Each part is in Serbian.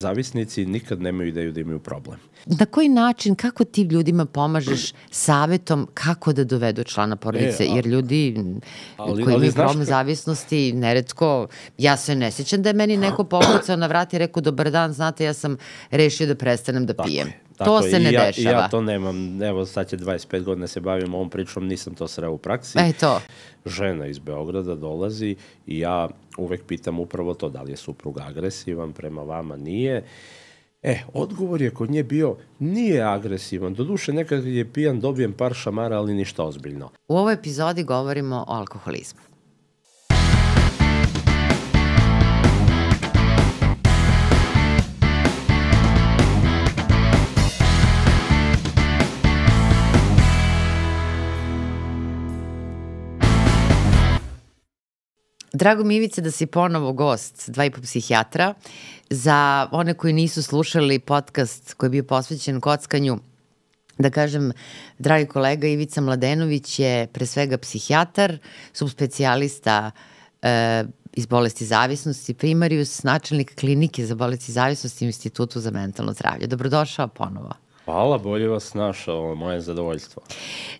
zavisnici nikad nemaju ideju da imaju problem. Na koji način, kako ti ljudima pomažeš savetom kako da dovedu člana porodice? Jer ljudi koji imaju problem zavisnosti, neretko, ja se ne sjećam da je meni neko pokucao na vrat i rekao dobar dan, znate, ja sam rešio da prestanem da pijem. To se ne dešava. Ja to nemam, evo sad će 25 godina se bavim ovom pričom, nisam to sreo u praksi. To. Žena iz Beograda dolazi i ja uvek pitam upravo to, da li je suprug agresivan, prema vama nije. Odgovor je kod nje bio, nije agresivan, doduše nekad je pijan, dobijem par šamara, ali ništa ozbiljno. U ovoj epizodi govorimo o alkoholizmu. Drago mi, Ivice, da si ponovo gost 2,5 psihijatra. Za one koji nisu slušali podcast koji je bio posvećen kockanju, da kažem, dragi kolega Ivica Mladenović je pre svega psihijatar, subspecijalista iz bolesti zavisnosti, primarius, načelnik klinike za bolesti zavisnosti u Institutu za mentalno zdravlje. Dobrodošao ponovo. Hvala, bolje vas našao, moje zadovoljstvo.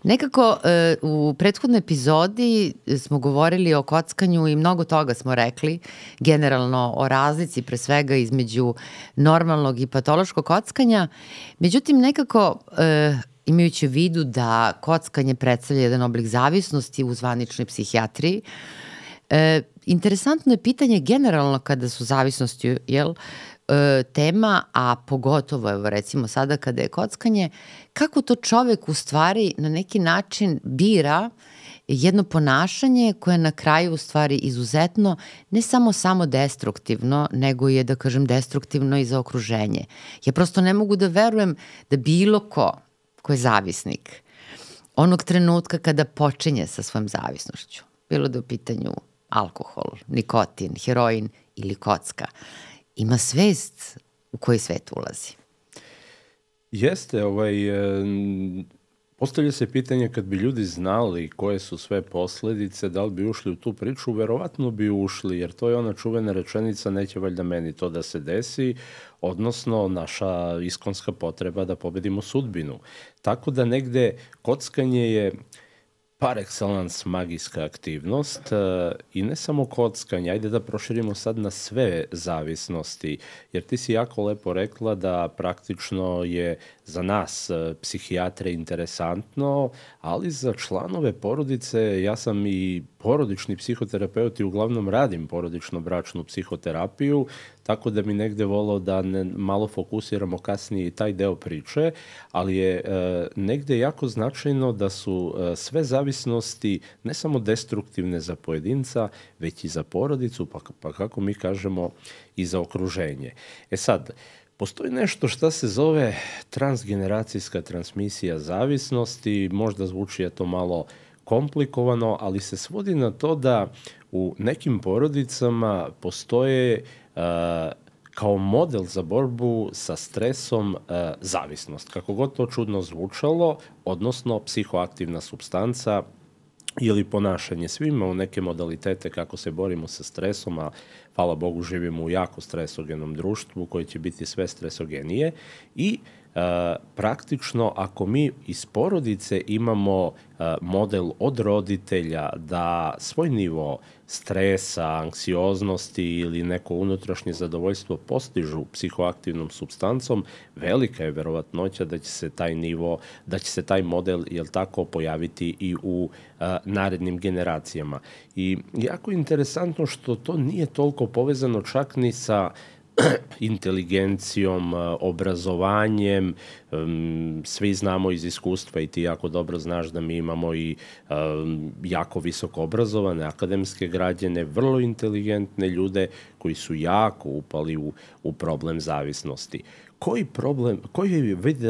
Nekako u prethodnoj epizodi smo govorili o kockanju i mnogo toga smo rekli, generalno o razlici pre svega između normalnog i patološkog kockanja. Međutim, nekako imajući u vidu da kockanje predstavlja jedan oblik zavisnosti u zvaničnoj psihijatriji, interesantno je pitanje generalno kada su zavisnosti, tema, a pogotovo, evo recimo sada kada je kockanje, kako to čovek u stvari na neki način bira jedno ponašanje koje je na kraju u stvari izuzetno ne samo destruktivno, nego je, da kažem, destruktivno i za okruženje. Ja prosto ne mogu da verujem da bilo ko je zavisnik, onog trenutka kada počinje sa svojom zavisnošću, bilo da je u pitanju alkohol, nikotin, heroin ili kocka, ima svest u koji svet ulazi. Jeste, postavlja se pitanje kad bi ljudi znali koje su sve posledice, da li bi ušli u tu priču, verovatno bi ušli, jer to je ona čuvena rečenica, neće valjda meni to da se desi, odnosno naša iskonska potreba da pobedimo sudbinu. Tako da negde kockanje je par excellence magijska aktivnost i ne samo kockanje, ajde da proširimo sad na sve zavisnosti, jer ti si jako lepo rekla da praktično je za nas psihijatre interesantno, ali za članove porodice, ja sam i porodični psihoterapeut i uglavnom radim porodično-bračnu psihoterapiju, tako da mi negde volao da malo fokusiramo kasnije i taj deo priče, ali je negde jako značajno da su sve zavisnosti ne samo destruktivne za pojedinca, već i za porodicu, pa kako mi kažemo i za okruženje. Sad, postoji nešto što se zove transgeneracijska transmisija zavisnosti, možda zvuči to malo komplikovano, ali se svodi na to da u nekim porodicama postoje kao model za borbu sa stresom zavisnost. Kako god to čudno zvučalo, odnosno psihoaktivna supstanca ili ponašanje. Svi imamo neke modalitete kako se borimo sa stresom, a hvala Bogu živimo u jako stresogenom društvu koji će biti sve stresogenije i praktično ako mi iz porodice imamo model od roditelja da svoj nivo stresa, anksioznosti ili neko unutrašnje zadovoljstvo postižu psihoaktivnom supstancom, velika je verovatnoća da će se taj nivo, da će se taj model, pojaviti i u narednim generacijama. I jako interesantno što to nije toliko povezano čak ni sa inteligencijom, obrazovanjem, svi znamo iz iskustva i ti jako dobro znaš da mi imamo i jako visoko obrazovane akademske građane, vrlo inteligentne ljude koji su jako upali u problem zavisnosti. Koji vid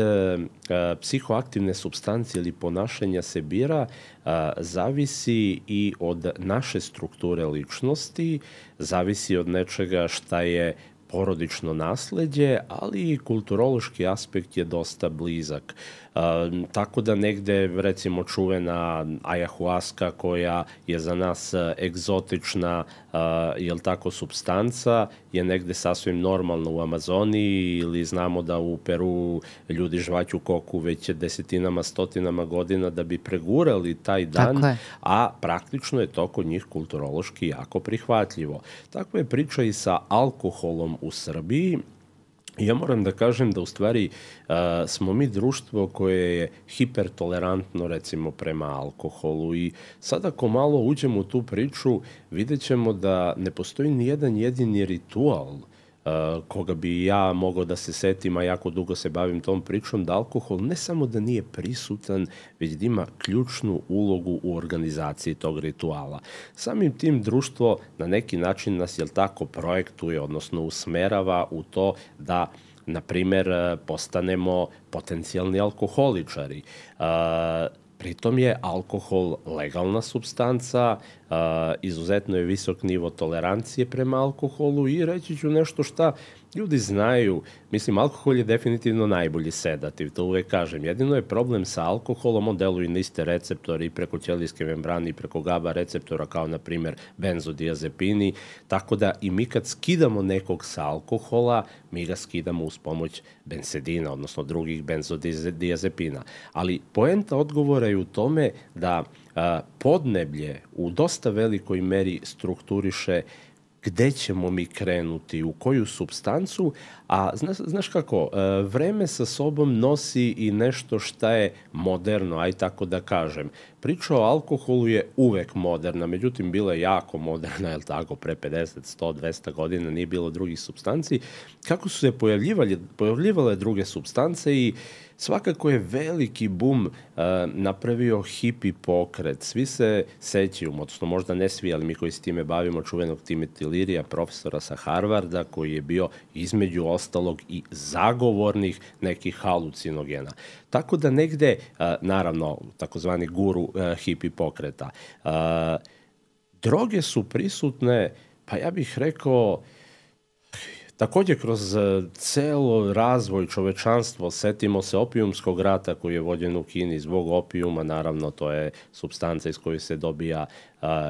psihoaktivne supstancije ili ponašanja se bira, zavisi i od naše strukture ličnosti, zavisi od nečega šta je porodično nasleđe, ali i kulturološki aspekt je dosta blizak. Tako da negde, recimo, čuvena ayahuasca koja je za nas egzotična, jel tako, supstanca, je negde sasvim normalna u Amazoniji, ili znamo da u Peru ljudi žvaću koku već desetinama, stotinama godina da bi pregurali taj dan, a praktično je to kod njih kulturološki jako prihvatljivo. Tako je priča i sa alkoholom u Srbiji. Ja moram da kažem da u stvari smo mi društvo koje je hipertolerantno, recimo, prema alkoholu, i sad ako malo uđemo u tu priču, vidjet ćemo da ne postoji ni jedan jedini ritual koga bi ja mogao da se setim, a jako dugo se bavim tom pričom, da alkohol ne samo da nije prisutan, već da ima ključnu ulogu u organizaciji tog rituala. Samim tim društvo na neki način nas, jel tako, projektuje, odnosno usmerava u to da, na primer, postanemo potencijalni alkoholičari. Pritom je alkohol legalna supstanca, izuzetno je visok nivo tolerancije prema alkoholu i reći ću nešto šta ljudi znaju. Mislim, alkohol je definitivno najbolji sedativ, to uvek kažem. Jedino je problem sa alkoholom, on deluje na iste receptori i preko ćelijske membrane i preko GABA receptora, kao na primjer benzodiazepini, tako da i mi kad skidamo nekog sa alkohola, mi ga skidamo uz pomoć bensedina, odnosno drugih benzodiazepina. Ali poenta odgovora je u tome da podneblje u dosta velikoj meri strukturiše gde ćemo mi krenuti, u koju supstancu, a znaš kako, vreme sa sobom nosi i nešto šta je moderno, aj tako da kažem. Priča o alkoholu je uvek moderna, međutim bila je jako moderna, jel tako, pre 50, 100, 200 godina nije bilo drugih supstanci. Kako su se pojavljivale druge supstance i svakako je veliki bum napravio hipi pokret. Svi se sećaju, odnosno možda ne svi, ali mi koji se time bavimo, čuvenog Timothy Learya, profesora sa Harvarda, koji je bio između ostalog i zagovornih nekih halucinogena. Tako da negde, naravno, takozvani guru hipi pokreta, droge su prisutne, pa ja bih rekao, također kroz celo razvoj čovečanstva. Setimo se opijumskog rata koji je vođen u Kini zbog opijuma, naravno to je supstanca iz koje se dobija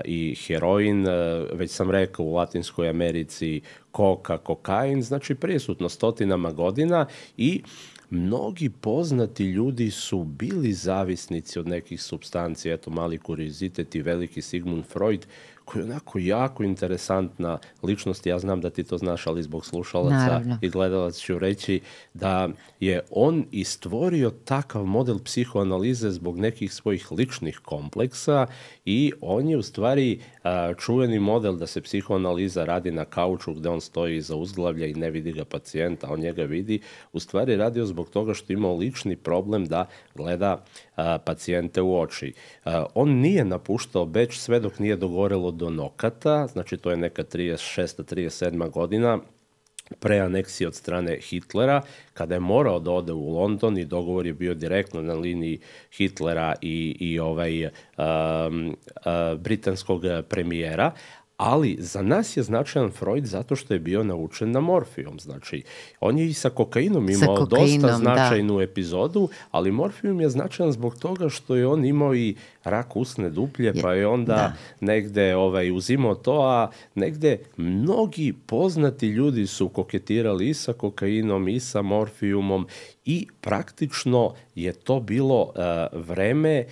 i heroin, već sam rekao u Latinskoj Americi koka, kokain, znači prisutno stotinama godina i mnogi poznati ljudi su bili zavisnici od nekih supstanci. Eto, mali kuriozitet i veliki Sigmund Freud, koji je onako jako interesantna ličnost. Ja znam da ti to znaš, ali zbog slušalaca i gledalaca ću reći da je on i stvorio takav model psihoanalize zbog nekih svojih ličnih kompleksa i on je u stvari čuveni model da se psihoanaliza radi na kauču gde on stoji iza uzglavlja i ne vidi ga pacijenta, on njega vidi, u stvari radio zbog toga što imao lični problem da gleda pacijente u oči. On nije napuštao Beč sve dok nije dogorelo do nokata, znači to je neka 36. 37. godina, pre aneksije od strane Hitlera, kada je morao da ode u London i dogovor je bio direktno na liniji Hitlera i britanskog premijera, ali za nas je značajan Freud zato što je bio naučen na morfijum. Znači, on je i sa kokainom imao dosta značajnu epizodu, ali morfijum je značajan zbog toga što je on imao i rak usne duplje, pa je onda negde uzimao to, a negde mnogi poznati ljudi su koketirali i sa kokainom i sa morfijumom i praktično je to bilo vreme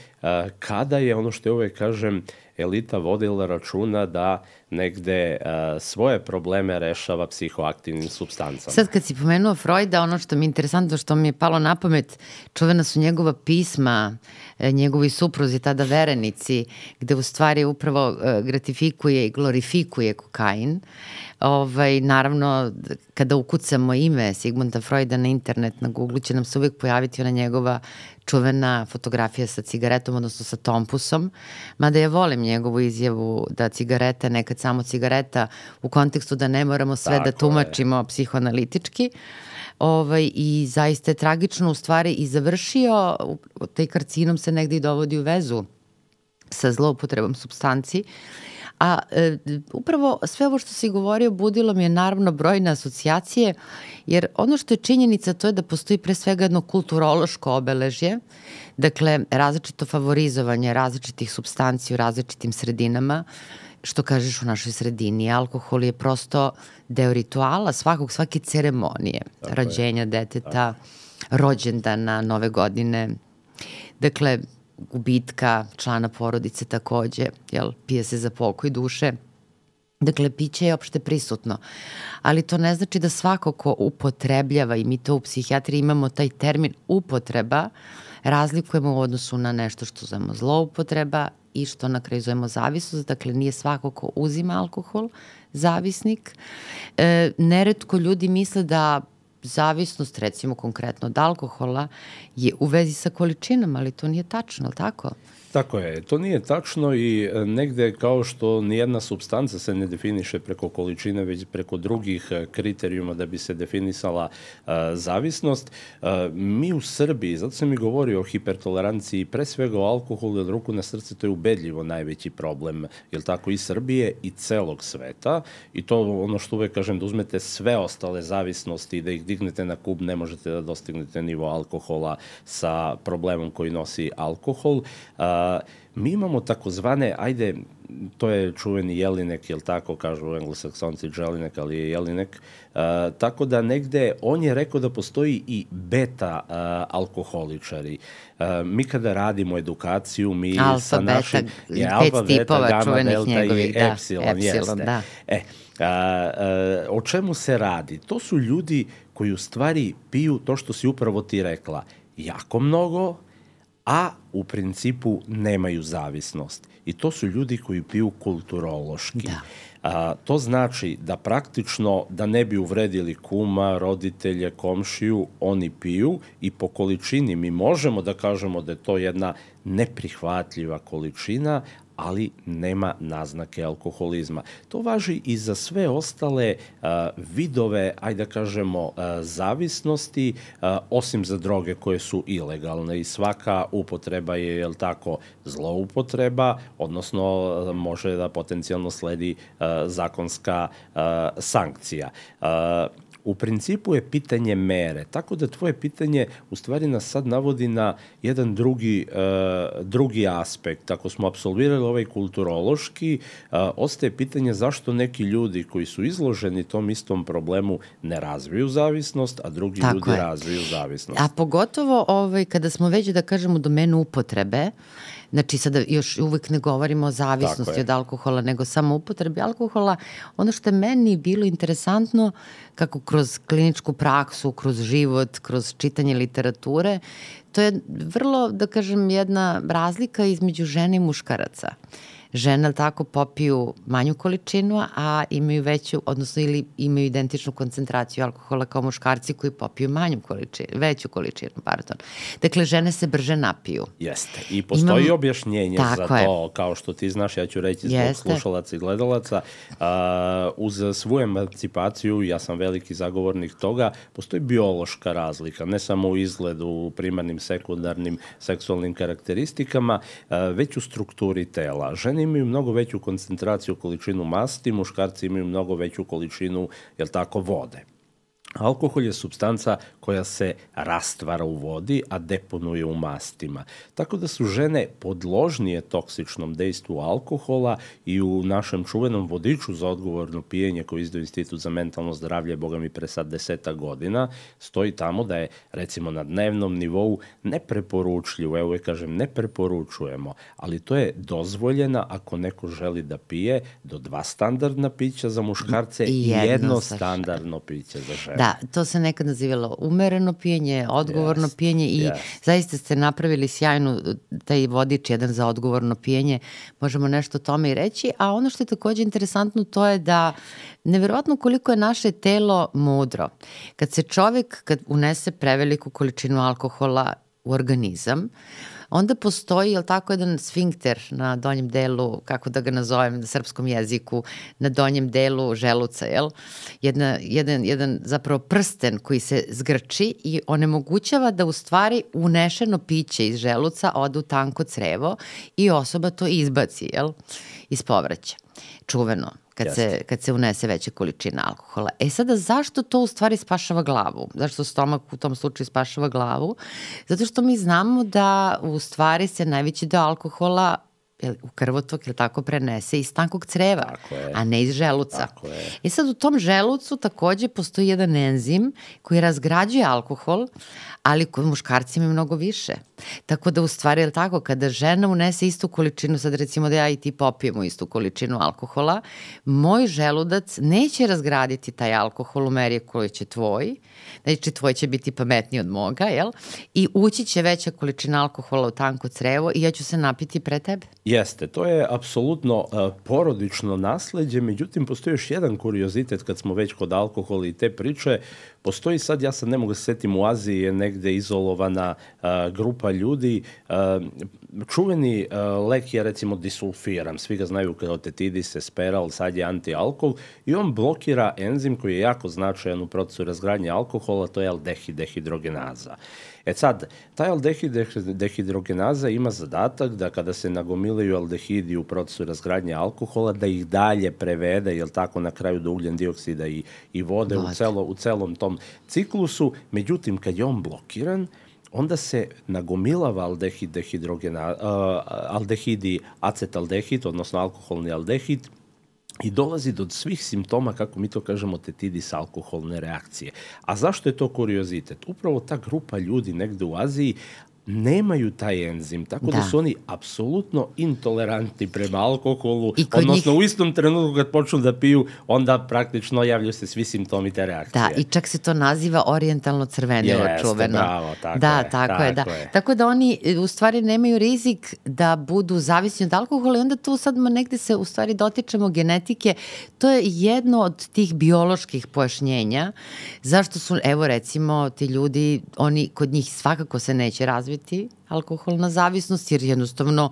kada je, ono što ja uvek kažem, elita vodila računa da negde svoje probleme rešava psihoaktivnim supstancama. Sad kad si pomenuo Freuda, ono što mi je interesantno, što mi je palo na pamet, čuvena su njegova pisma, njegovi supruzi, tada verenici, gde u stvari upravo gratifikuje i glorifikuje kokain. Naravno, kada ukucamo ime Sigmunda Freuda na internet, na Google, će nam se uvijek pojaviti ona njegova čuvena fotografija sa cigaretom, odnosno sa tompusom. Mada ja volim njegovu izjavu da cigareta je nekad samo cigareta, u kontekstu da ne moramo sve da tumačimo psihoanalitički. I zaista je tragično u stvari i završio, taj karcinom se negdje i dovodi u vezu sa zloupotrebom supstanci, A upravo sve ovo što si govorio budilo mi je naravno brojne asocijacije, jer ono što je činjenica to je da postoji pre svega jedno kulturološko obeležje, dakle različito favorizovanje različitih supstanci u različitim sredinama, što kažeš u našoj sredini. Alkohol je prosto deo rituala svake ceremonije, rođenja deteta, rođendana, nove godine. Dakle, gubitka člana porodice takođe, pije se za pokoj duše. Dakle, piće je opšte prisutno, ali to ne znači da svako ko upotrebljava, i mi to u psihijatriji imamo taj termin upotreba, razlikujemo u odnosu na nešto što zovemo zloupotreba i što na kraju zovemo zavisnost. Dakle, nije svako ko uzima alkohol zavisnik. Neretko ljudi misle da zavisnost, recimo konkretno od alkohola, je u vezi sa količinom, ali to nije tačno, ali tako? Tako je, to nije tačno i negde kao što nijedna supstanca se ne definiše preko količine, već preko drugih kriterijuma da bi se definisala zavisnost. Mi u Srbiji, zato sam i govorio o hipertoleranciji, pre svega o alkoholu, od ruku na srce, to je ubedljivo najveći problem, jel tako, i Srbije i celog sveta. I to ono što uvek kažem, da uzmete sve ostale zavisnosti i da ih dignete na kub, ne možete da dostignete nivo alkohola sa problemom koji nosi alkohol. Mi imamo takozvane, to je čuveni jelinek, jel tako, kažu anglosaksonci dželinek, ali je jelinek, tako da negde on je rekao da postoji i beta alkoholičari. Mi kada radimo edukaciju, mi sa našim... Alfa, beta, 5 tipova čuvenih njegovih, da, epsilon, da. O čemu se radi? To su ljudi koji u stvari piju to što si upravo ti rekla, jako mnogo, a u principu nemaju zavisnost. I to su ljudi koji piju kulturološki. To znači da praktično, da ne bi uvredili kuma, roditelje, komšiju, oni piju i po količini mi možemo da kažemo da je to jedna neprihvatljiva količina, ali nema naznake alkoholizma. To važi i za sve ostale vidove, da kažemo, zavisnosti, osim za droge koje su ilegalne i svaka upotreba je, jel tako, zloupotreba, odnosno može da potencijalno sledi zakonska sankcija. U principu je pitanje mere, tako da tvoje pitanje u stvari nas sad navodi na jedan drugi aspekt. Ako smo apsolvirali ovaj kulturološki, ostaje pitanje zašto neki ljudi koji su izloženi tom istom problemu ne razviju zavisnost, a drugi ljudi razviju zavisnost. A pogotovo kada smo već, da kažemo, u domenu upotrebe, znači sada još uvek ne govorimo o zavisnosti od alkohola, nego samo upotrebi alkohola. Ono što je meni bilo interesantno, kako kroz kliničku praksu, kroz život, kroz čitanje literature, to je vrlo, da kažem, jedna razlika između žene i muškaraca. Žene, tako, popiju manju količinu, a imaju veću, odnosno ili imaju identičnu koncentraciju alkohola kao muškarci koji popiju veću količinu, pardon. Dakle, žene se brže napiju. Jeste. I postoji objašnjenje za to, kao što ti znaš, ja ću reći zbog slušalaca i gledalaca. Uz svu emancipaciju, ja sam veliki zagovornik toga, postoji biološka razlika, ne samo u izgledu, u primarnim, sekundarnim seksualnim karakteristikama, već u strukturi tela. Žene imaju mnogo veću koncentraciju, količinu masti, muškarci imaju mnogo veću količinu, jel tako, vode. Alkohol je supstanca koja se rastvara u vodi, a deponuje u mastima. Tako da su žene podložnije toksičnom dejstvu alkohola i u našem čuvenom vodiču za odgovorno pijenje koji izdao Institut za mentalno zdravlje, boga mi pre sad 10 godina, stoji tamo da je, recimo, na dnevnom nivou nepreporučljivo, evo je kažem, ne preporučujemo, ali to je dozvoljena ako neko želi da pije do 2 standardna pića za muškarce i 1 standardno piće za žene. Da, to se nekad nazivalo umereno pijenje, odgovorno pijenje i zaista ste napravili sjajnu taj vodič jedan za odgovorno pijenje. Možemo nešto o tome i reći, a ono što je takođe interesantno to je da neverovatno koliko je naše telo mudro. Kad unese preveliku količinu alkohola, u organizam, onda postoji, jel tako, jedan sfinkter na donjem delu, kako da ga nazovem na srpskom jeziku, na donjem delu želuca, jel? Jedan zapravo prsten koji se zgrči i onemogućava da u stvari unešeno piće iz želuca ode u tanko crevo i osoba to izbaci, jel? Iz povraća. Čuveno. Kad se unese veća količina alkohola. Sada, zašto to u stvari spašava glavu? Zašto stomak u tom slučaju spašava glavu? Zato što mi znamo da u stvari se najveći deo alkohola u krvotok, tako, prenese iz tankog creva, a ne iz želuca. Sad u tom želucu takođe postoji jedan enzim koji razgrađuje alkohol, ali kod muškarcima je mnogo više. Tako da u stvari, je li tako, kada žena unese istu količinu, sad recimo da ja i ti popijemo istu količinu alkohola, moj želudac neće razgraditi taj alkohol u meri koji će tvoj, znači tvoj će biti pametniji od moga, jel? I ući će veća količina alkohola u tanko crevo i ja ću se napiti pre tebe. Jeste, to je apsolutno porodično nasleđe, međutim postoji još jedan kuriozitet kad smo već kod alkohola i te priče. Postoji sad, ja sad ne mogu se setim, u Aziji je negde izolovana grupa ljudi. Čuveni lek je recimo disulfiram, svi ga znaju kao tetidis, esperal, sad je antialkohol i on blokira enzim koji je jako značajan u procesu razgradnje alkohola, to je aldehid dehidrogenaza. Sad, taj aldehid dehidrogenaza ima zadatak da kada se nagomilaju aldehidi u procesu razgradnje alkohola, da ih dalje prevede, jel tako, na kraju do ugljen dioksida i vode u celom tom ciklusu. Međutim, kad je on blokiran, onda se nagomilava aldehidi acetaldehid, odnosno alkoholni aldehid, i dolazi do svih simptoma, kako mi to kažemo, tetidis alkoholne reakcije. A zašto je to kuriozitet? Upravo ta grupa ljudi negde u Aziji nemaju taj enzim, tako da su oni apsolutno intolerantni prema alkoholu, odnosno u istom trenutku kad počnu da piju, onda praktično javljaju se svi simptomi te reakcije. Da, i čak se to naziva orijentalno crvenilo, čuveno. Jeste, bravo, tako je. Tako da oni u stvari nemaju rizik da budu zavisni od alkohola i onda tu sad negde se u stvari dotičemo genetike. To je jedno od tih bioloških pojašnjenja zašto su, evo recimo, ti ljudi, oni kod njih svakako se neće razviti alkoholna zavisnost, jer jednostavno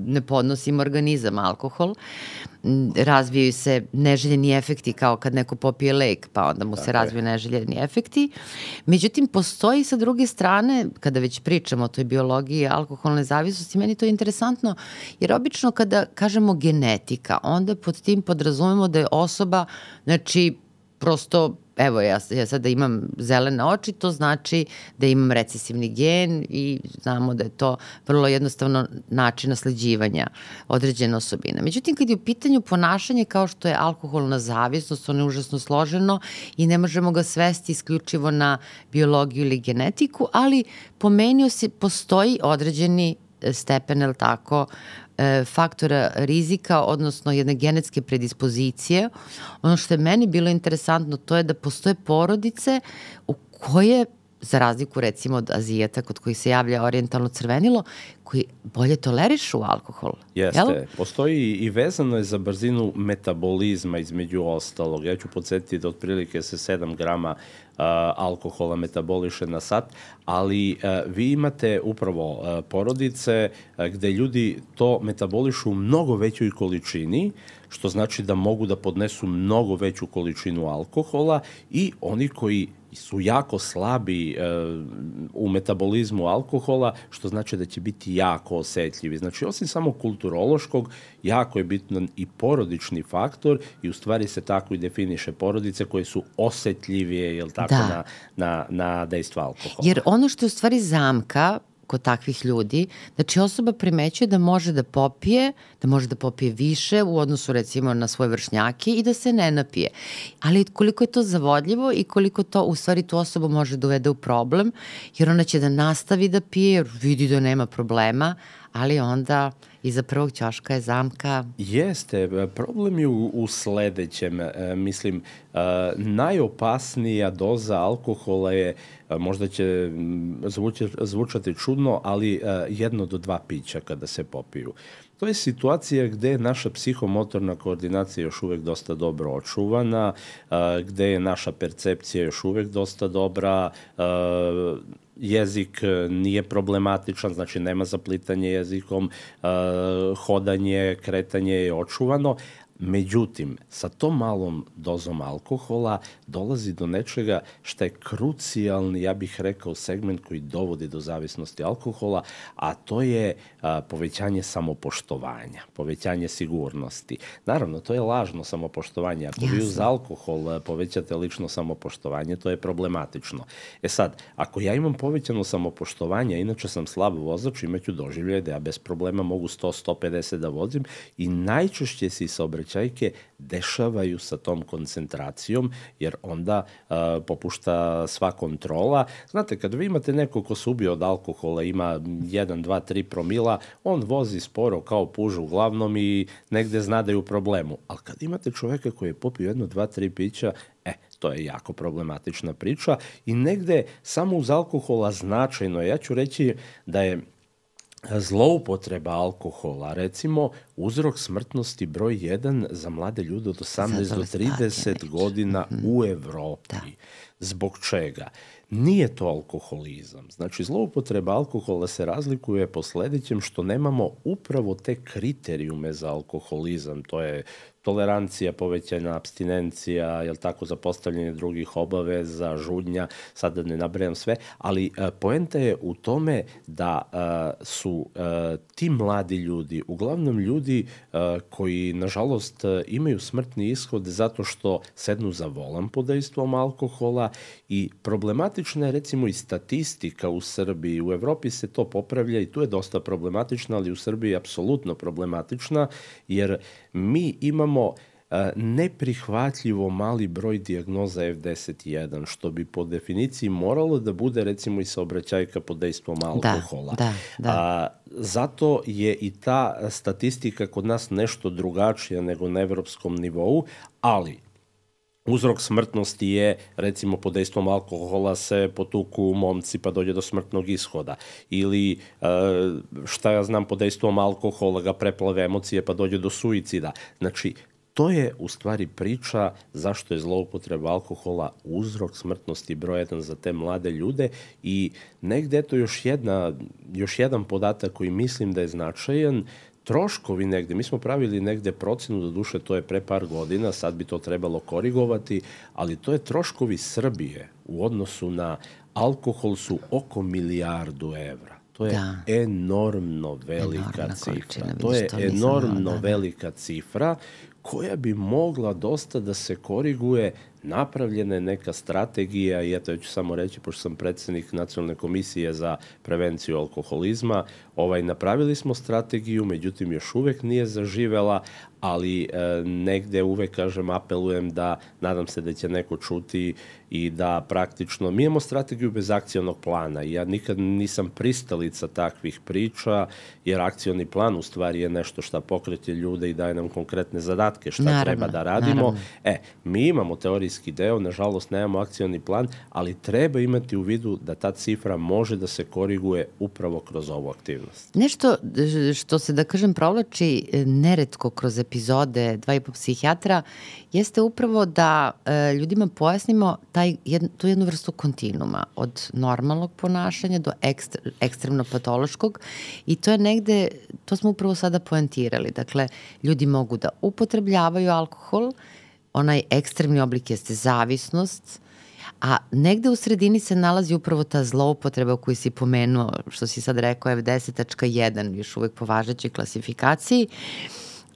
ne podnosim organizam alkohol. Razvijaju se neželjeni efekti, kao kad neko popije lek, pa onda mu se razviju neželjeni efekti. Međutim, postoji sa druge strane, kada već pričamo o toj biologiji alkoholne zavisnosti, meni to je interesantno, jer obično kada kažemo genetika, onda pod tim podrazumemo da je osoba, znači, prosto, evo, ja sada imam zelene oči, to znači da imam recesivni gen i znamo da je to vrlo jednostavno način nasleđivanja određene osobine. Međutim, kad je u pitanju ponašanje kao što je alkoholna zavisnost, ono je užasno složeno i ne možemo ga svesti isključivo na biologiju ili genetiku, ali po meni postoji određeni stepen, je li tako, faktora rizika, odnosno jedne genetske predispozicije. Ono što je meni bilo interesantno, to je da postoje porodice u koje, za razliku recimo od Azijata kod kojih se javlja orijentalno crvenilo, koji bolje tolerišu alkohol. Jeste, postoji i vezano je za brzinu metabolizma između ostalog. Ja ću podsjetiti da otprilike se 7 grama alkohola metaboliše na sat, ali vi imate upravo porodice gde ljudi to metabolišu u mnogo većoj količini, što znači da mogu da podnesu mnogo veću količinu alkohola, i oni koji su jako slabi u metabolizmu alkohola, što znači da će biti jako osetljivi. Znači, osim samo kulturološkog, jako je bitan i porodični faktor i u stvari se tako i definiše porodice koje su osetljivije, jel tako, na dejstvo alkohola. Jer ono što je u stvari zamka kod takvih ljudi, znači osoba primećuje da može da popije više u odnosu recimo na svoje vršnjake i da se ne napije. Ali koliko je to zavodljivo i koliko to u stvari tu osobu može da uvede u problem, jer ona će da nastavi da pije, jer vidi da nema problema, ali onda iza prvog ćoška je zamka. Jeste, problem je u sledećem. Mislim, najopasnija doza alkohola je, možda će zvučati čudno, ali 1 do 2 pića kada se popiju. To je situacija gde je naša psihomotorna koordinacija još uvek dosta dobro očuvana, gde je naša percepcija još uvek dosta dobra, jezik nije problematičan, znači nema zaplitanje jezikom, hodanje, kretanje je očuvano. Međutim, sa tom malom dozom alkohola dolazi do nečega što je krucijalni, ja bih rekao, segment koji dovodi do zavisnosti alkohola, a to je povećanje samopoštovanja, povećanje sigurnosti. Naravno, to je lažno samopoštovanje. Ako vi uz alkohol povećate lično samopoštovanje, to je problematično. Sad, ako ja imam povećano samopoštovanje, inače sam slab vozač, imaću doživljaj da ja bez problema mogu 100-150 da vozim i najčešće se saobraćajke dešavaju sa tom koncentracijom, jer onda popušta sva kontrola. Znate, kad vi imate nekog ko se ubio od alkohola, ima 1, 2, 3 promila, on vozi sporo kao puž uglavnom i negde zna da je u problemu. Ali kad imate čoveka koji je popio 1, 2, 3 pića, to je jako problematična priča i negde samo uz alkohola značajno. Ja ću reći da je zloupotreba alkohola, recimo, uzrok smrtnosti broj 1 za mlade ljude od 18 do 30 godina u Evropi. Zbog čega? Nije to alkoholizam. Znači, zloupotreba alkohola se razlikuje po sledećem što nemamo upravo te kriterijume za alkoholizam. To je tolerancija, povećana abstinencija, jel tako, za postavljanje drugih obaveza, žudnja, sad da ne nabrajam sve, ali poenta je u tome da su ti mladi ljudi, uglavnom ljudi koji, nažalost, imaju smrtni ishod zato što sednu za volan pod dejstvom alkohola i problematična je, recimo, i statistika u Srbiji. U Evropi se to popravlja i tu je dosta problematična, ali u Srbiji je apsolutno problematična, jer mi imamo neprihvatljivo mali broj dijagnoza F10-1, što bi po definiciji moralo da bude, recimo, i saobraćajka pod dejstvom alkohola. Zato je i ta statistika kod nas nešto drugačija nego na evropskom nivou, ali uzrok smrtnosti je, recimo, pod dejstvom alkohola se potuku momci pa dođe do smrtnog ishoda. Ili, šta ja znam, pod dejstvom alkohola ga preplave emocije pa dođe do suicida. Znači, to je u stvari priča zašto je zloupotreba alkohola uzrok smrtnosti broj 1 za te mlade ljude i negde eto još jedan podatak koji mislim da je značajan. Troškovi negde, mi smo pravili negde procenu, do duše to je pre par godina, sad bi to trebalo korigovati, ali to je troškovi Srbije u odnosu na alkohol su oko 1 milijardu evra. To je enormno velika cifra. To je enormno velika cifra koja bi mogla dosta da se koriguje. Napravljena je neka strategija i eto, ja ću samo reći, pošto sam predsednik Nacionalne komisije za prevenciju alkoholizma, napravili smo strategiju, međutim još uvek nije zaživela, ali negde uvek, kažem, apelujem da, nadam se da će neko čuti i da praktično, mi imamo strategiju bez akcionog plana i ja nikad nisam pristalica takvih priča, jer akcioni plan u stvari je nešto šta pokreće ljude i daje nam konkretne zadatke šta treba da radimo. Mi imamo teorijski deo, nažalost nemamo akcioni plan, ali treba imati u vidu da ta cifra može da se koriguje upravo kroz ovu aktivnost. Nešto što se, da kažem, provlači neretko kroz epizode 2,5 psihijatra jeste upravo da ljudima pojasnimo tu jednu vrstu kontinuuma od normalnog ponašanja do ekstremno patološkog i to je negde, to smo upravo sada poentirali. Dakle, ljudi mogu da upotrebljavaju alkohol, onaj ekstremni oblik jeste zavisnost, a negde u sredini se nalazi upravo ta zloupotreba koju si pomenuo, što si sad rekao, F10.1, još uvek po važećoj klasifikaciji.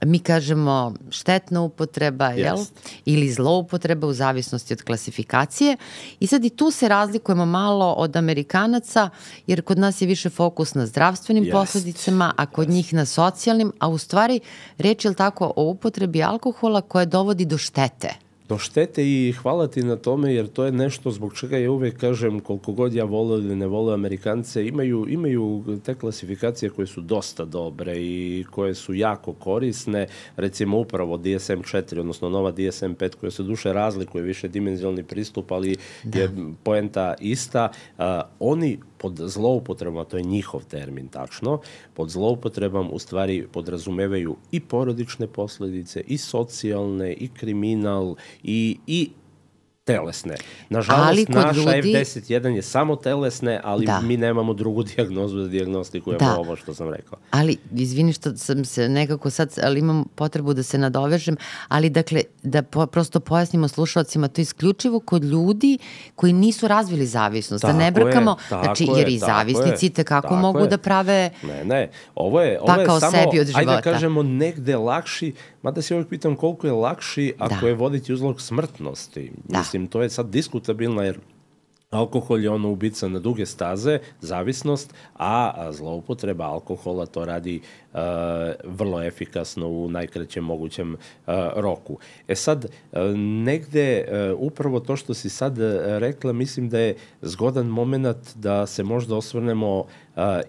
Mi kažemo štetna upotreba, jel? Ili zloupotreba u zavisnosti od klasifikacije. I sad i tu se razlikujemo malo od Amerikanaca, jer kod nas je više fokus na zdravstvenim posledicama, a kod njih na socijalnim, a u stvari reč je tako o upotrebi alkohola koja dovodi do štete. Do štete i hvala ti na tome, jer to je nešto zbog čega ja uvek kažem, koliko god ja voleo ili ne voleo Amerikance, imaju te klasifikacije koje su dosta dobre i koje su jako korisne, recimo upravo DSM-4, odnosno nova DSM-5 koja se duše razlikuje, više dimenzionalni pristup, ali je poenta ista. Oni pod zloupotrebama, to je njihov termin tačno, pod zloupotrebom u stvari podrazumevaju i porodične posledice, i socijalne, i kriminal, i telesne. Nažalost, Ali kod naša ljudi- F10.1 je samo telesne, ali Da. mi nemamo drugu dijagnozu da dijagnostikujemo Da. ovo što sam rekao. Ali, izvini što sam se nekako sad, ali imam potrebu da se nadovežem, ali dakle, da prosto pojasnimo slušalcima, to je isključivo kod ljudi koji nisu razvili zavisnost, da ne Tako je, brkamo, tako znači, je, jer i tako zavisnici je, tekako tako mogu je. da prave Ne, ovo je pakao samo, sebi od ajde da života. kažemo, negde lakši, mada se uvijek pitam koliko je lakši ako Da. je voditi uzrok smrtnosti. Da. Mislim, to je sad diskutabilno, jer alkohol je ono ubica na duge staze, zavisnost, a zloupotreba alkohola to radi vrlo efikasno u najkraćem mogućem roku. E sad, negde upravo to što si sad rekla, mislim da je zgodan moment da se možda osvrnemo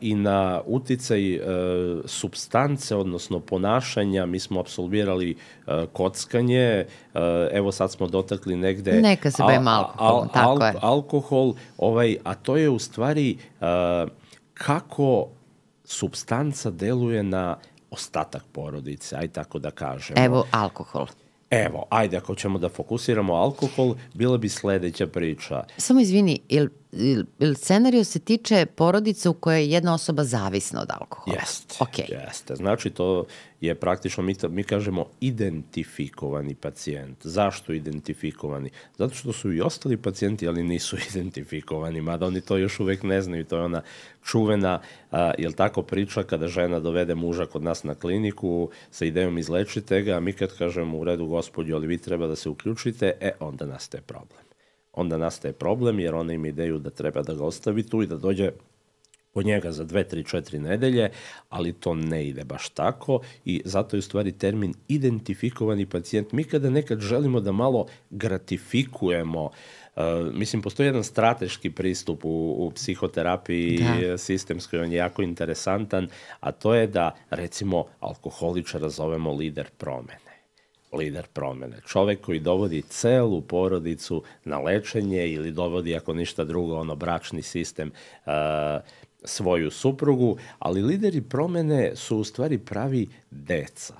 i na uticaj supstance, odnosno ponašanja. Mi smo apsolvirali kockanje, evo sad smo dotakli negde Neka se bavimo alkoholom, tako je. alkohol, a to je u stvari kako supstanca deluje na ostatak porodice, aj tako da kažemo. Evo, alkohol. Evo, ajde, ako ćemo da fokusiramo alkohol, bila bi sledeća priča. Samo izvini, ili scenario se tiče porodice u kojoj je jedna osoba zavisna od alkohola? Jeste, Okay. jeste. Znači, to je praktično, mi kažemo, identifikovani pacijent. Zašto identifikovani? Zato što su i ostali pacijenti, ali nisu identifikovani, mada oni to još uvek ne znaju. To je ona čuvena, jel tako, priča kada žena dovede muža kod nas na kliniku sa idejom izlečite ga, a mi kad kažemo u redu gospođo, ali vi treba da se uključite, onda nastaje problem. Onda nastaje problem jer ona ima ideju da treba da ga ostavi tu i da dođe od njega za 2, 3, 4 nedelje, ali to ne ide baš tako i zato je u stvari termin identifikovani pacijent. Mi kada nekad želimo da malo gratifikujemo, mislim, postoji jedan strateški pristup u psihoterapiji sistemskoj, on je jako interesantan, a to je da, recimo, alkoholičara zovemo lider promene. Lider promene. Čovek koji dovodi celu porodicu na lečenje ili dovodi, ako ništa drugo, bračni sistem, svoju suprugu, ali lideri promene su u stvari pravi deca.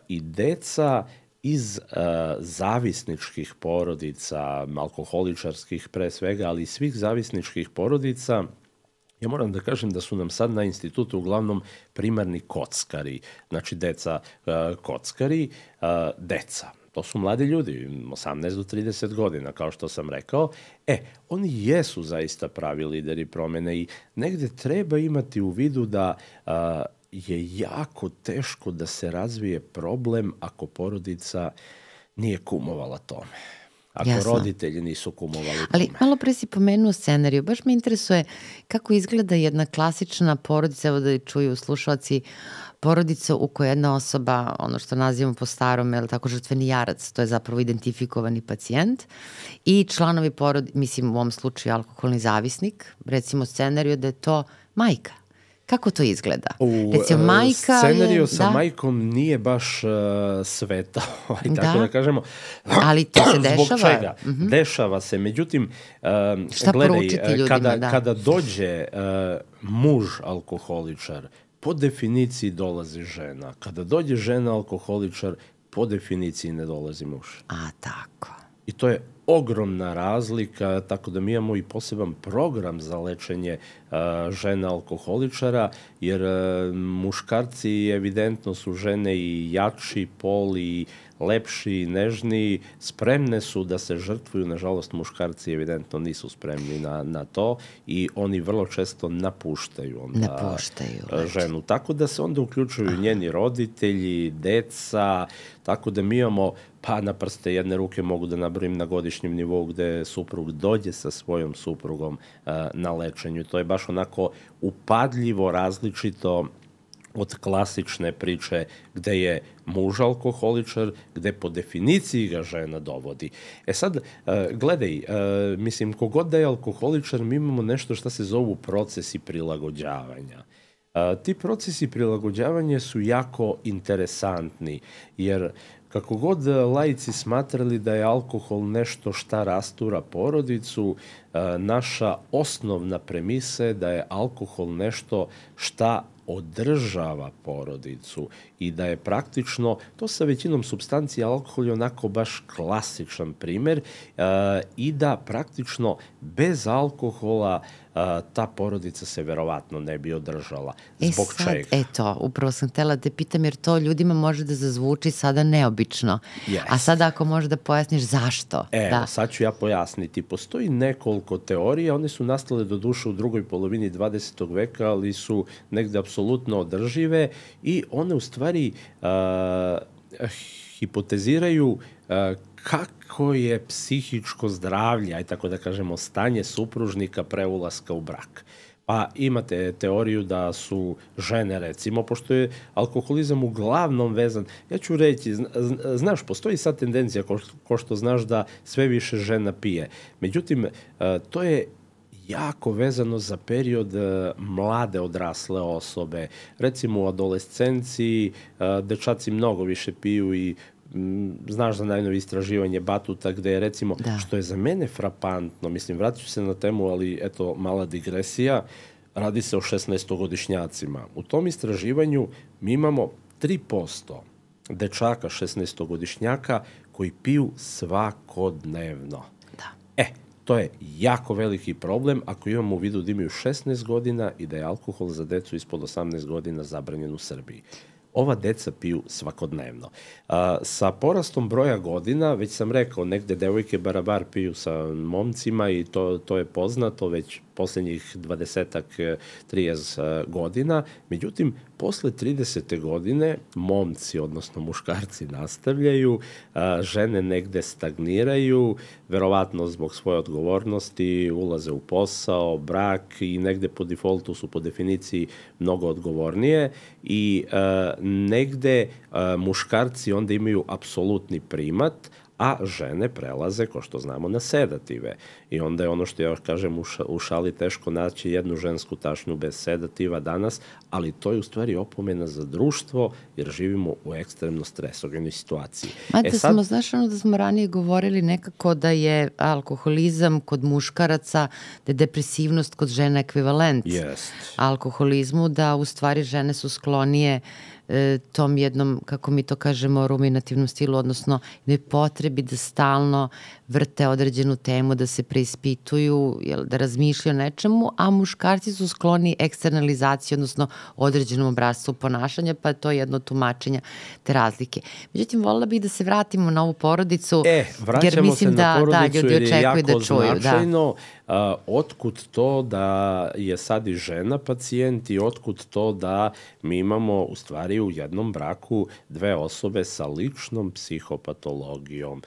I deca iz zavisničkih porodica, alkoholičarskih pre svega, ali i svih zavisničkih porodica. Ja moram da kažem da su nam sad na institutu uglavnom primarni kockari, znači deca kockari, deca. To su mladi ljudi, 18 do 30 godina, kao što sam rekao. Oni jesu zaista pravi lideri promene i negde treba imati u vidu da je jako teško da se razvije problem ako porodica nije kumovala tome. Ako roditelji nisu kumovali tome. Ali malo pre si pomenuo scenariju. Baš me interesuje kako izgleda jedna klasična porodica, evo da čuju slušalci, porodica u kojoj jedna osoba, ono što nazivamo po starom, je tako, žrtveni jarac, to je zapravo identifikovani pacijent, i članovi porodice, mislim u ovom slučaju alkoholni zavisnik, recimo scenariju da je to majka. Kako to izgleda? Recimo, majka scenario sa majkom nije baš sveta, tako da kažemo. Ali to se dešava. Zbog čega? Dešava se. Međutim, gledaj, kada dođe muž alkoholičar, po definiciji dolazi žena. Kada dođe žena alkoholičar, po definiciji ne dolazi muž. A, tako. I to je ogromna razlika, tako da mi imamo i poseban program za lečenje žena alkoholičara, jer muškarci evidentno su žene i jači pol i lepši, nežniji, spremne su da se žrtvuju, nažalost muškarci evidentno nisu spremni na to i oni vrlo često napuštaju ženu. Tako da se onda uključuju njeni roditelji, deca, tako da mi imamo, pa na prste jedne ruke mogu da nabrojim na godišnjem nivou gde suprug dođe sa svojom suprugom na lečenju. To je baš onako upadljivo različito od klasične priče gde je muž alkoholičar, gde po definiciji ga žena dovodi. Sad, gledaj, mislim, kogod da je alkoholičar, mi imamo nešto što se zovu procesi prilagođavanja. Ti procesi prilagođavanja su jako interesantni, jer kako god laici smatrali da je alkohol nešto šta rastura porodicu, naša osnovna premisa je da je alkohol nešto šta održava porodicu i da je praktično, to sa većinom supstanci, alkohol je onako baš klasičan primer, i da praktično bez alkohola ta porodica se verovatno ne bi održala. Zbog čega? Eto, upravo sam htela da te pitam, jer to ljudima može da zazvuči sada neobično. Yes. A sada ako možeš da pojasniš zašto. Evo, sad ću ja pojasniti. Postoji nekoliko teorija, one su nastale do duše u drugoj polovini 20. veka, ali su negde apsolutno održive i one u stvari hipoteziraju kako je psihičko zdravlje, aj tako da kažemo, stanje supružnika pre ulaska u brak. Pa imate teoriju da su žene, recimo, pošto je alkoholizam uglavnom vezan, ja ću reći, znaš, postoji sad tendencija, ko što znaš, da sve više žena pije. Međutim, to je jako vezano za period mlade odrasle osobe. Recimo u adolescenciji dečaci mnogo više piju i znaš za najnovi istraživanje Batuta gde je recimo, što je za mene frapantno, mislim, vratit ću se na temu, ali eto, mala digresija, radi se o 16-godišnjacima. U tom istraživanju mi imamo 3% dečaka 16-godišnjaka koji piju svakodnevno. To je jako veliki problem ako imamo u vidu da imaju 16 godina i da je alkohol za decu ispod 18 godina zabranjen u Srbiji. Ova deca piju svakodnevno. Sa porastom broja godina, već sam rekao, negde devojke barabar piju sa momcima i to je poznato već poslednjih 20-30 godina. Međutim, posle 30. godine momci, odnosno muškarci, nastavljaju, žene negde stagniraju, verovatno zbog svoje odgovornosti, ulaze u posao, brak i negde po defaultu su po definiciji mnogo odgovornije i negde muškarci onda imaju apsolutni primat, a žene prelaze, ko što znamo, na sedative. I onda je ono što ja kažem u šali teško naći jednu žensku tašnju bez sedativa danas, ali to je u stvari opomena za društvo, jer živimo u ekstremno stresogenoj situaciji. Smo, znaš ono da smo ranije govorili nekako da je alkoholizam kod muškaraca, da je depresivnost kod žena ekvivalent alkoholizmu, da u stvari žene su sklonije tom jednom, kako mi to kažemo, ruminativnom stilu, odnosno jednoj potrebi da stalno vrte određenu temu, da se preispituju, da razmišljaju o nečemu, a muškarci su skloni eksternalizaciji, odnosno određenom obrascu ponašanja, pa je to jedno tumačenja te razlike. Međutim, volila bih da se vratimo na ovu porodicu, jer mislim da ljudi očekuju da čuju. Značajno, otkud to da je sad i žena pacijent i otkud to da mi imamo u stvari u jednom braku dve osobe sa ličnom psihopatologijom.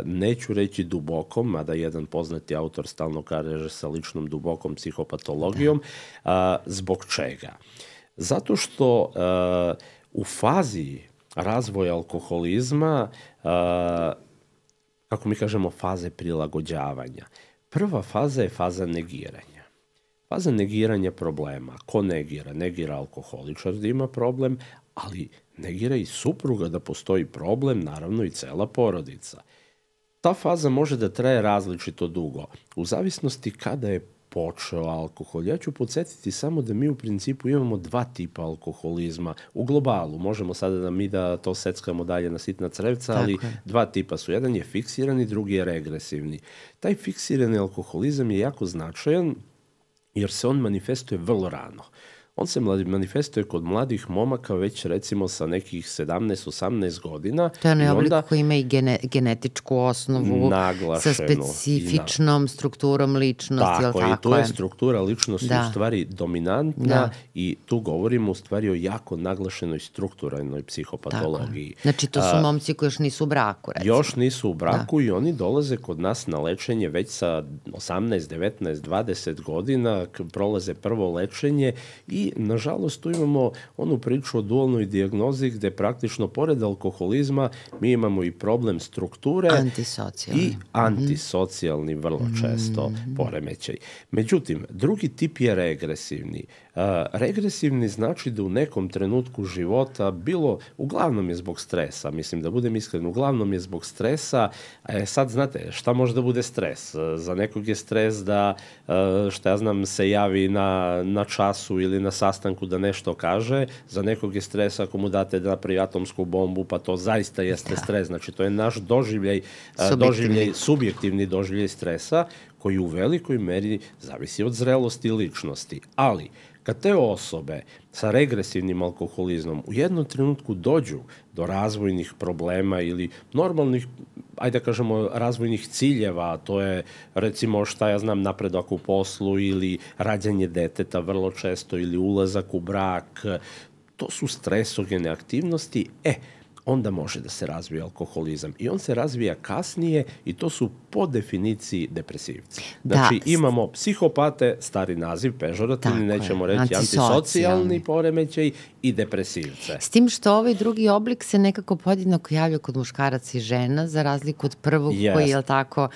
Neću reći dubokom, mada jedan poznati autor stalno kaže sa ličnom dubokom psihopatologijom. Zbog čega? Zato što u fazi razvoja alkoholizma, kako mi kažemo, faze prilagođavanja, prva faza je faza negiranja. Faza negiranja problema. Ko negira? Negira alkoholičar da ima problem, ali negira i supruga da postoji problem, naravno i cela porodica. Ta faza može da traje različito dugo, u zavisnosti kada je počeo alkohol. Ja ću podsjetiti samo da mi u principu imamo dva tipa alkoholizma u globalu. Možemo sada da to seckamo dalje na sitna crevca, ali dva tipa su. Jedan je fiksirani, drugi je regresivni. Taj fiksirani alkoholizam je jako značajan jer se on manifestuje vrlo rano. On se manifestuje kod mladih momaka već recimo sa nekih 17-18 godina. To je onaj oblik koji ima i genetičku osnovu sa specifičnom strukturom ličnosti. Tako, i tu je struktura ličnosti u stvari dominantna i tu govorimo u stvari o jako naglašenoj strukturalnoj psihopatologiji. Znači to su momci koji još nisu u braku, recimo. Još nisu u braku i oni dolaze kod nas na lečenje već sa 18, 19, 20 godina, prolaze prvo lečenje i nažalost tu imamo onu priču o dualnoj dijagnozi gde praktično pored alkoholizma mi imamo i problem strukture i antisocijalni vrlo često poremećaj. Međutim, drugi tip je regresivni. Regresivni znači da u nekom trenutku života uglavnom je zbog stresa, mislim da budem iskren, uglavnom je zbog stresa. Sad znate, šta može da bude stres? Za nekog je stres da, šta ja znam, se javi na času ili na sastanku da nešto kaže, za nekog je stres ako mu date da napravi atomsku bombu, pa to zaista jeste stres. Znači, to je naš doživljaj, subjektivni doživljaj stresa, koji u velikoj meri zavisi od zrelosti ličnosti. Ali, kad te osobe sa regresivnim alkoholizmom u jednom trenutku dođu do razvojnih problema ili normalnih, ajde da kažemo, razvojnih ciljeva, to je recimo napredak u poslu ili rađanje deteta vrlo često ili ulazak u brak, to su stresogene aktivnosti, onda može da se razvije alkoholizam. I on se razvija kasnije i to su po definiciji depresivci. Znači, imamo psihopate, stari naziv, pežorativni, nećemo reći antisocijalni poremećaj i depresivce. S tim što ovaj drugi oblik se nekako podjednako javlja kod muškaraca i žena, za razliku od prvog koji je tako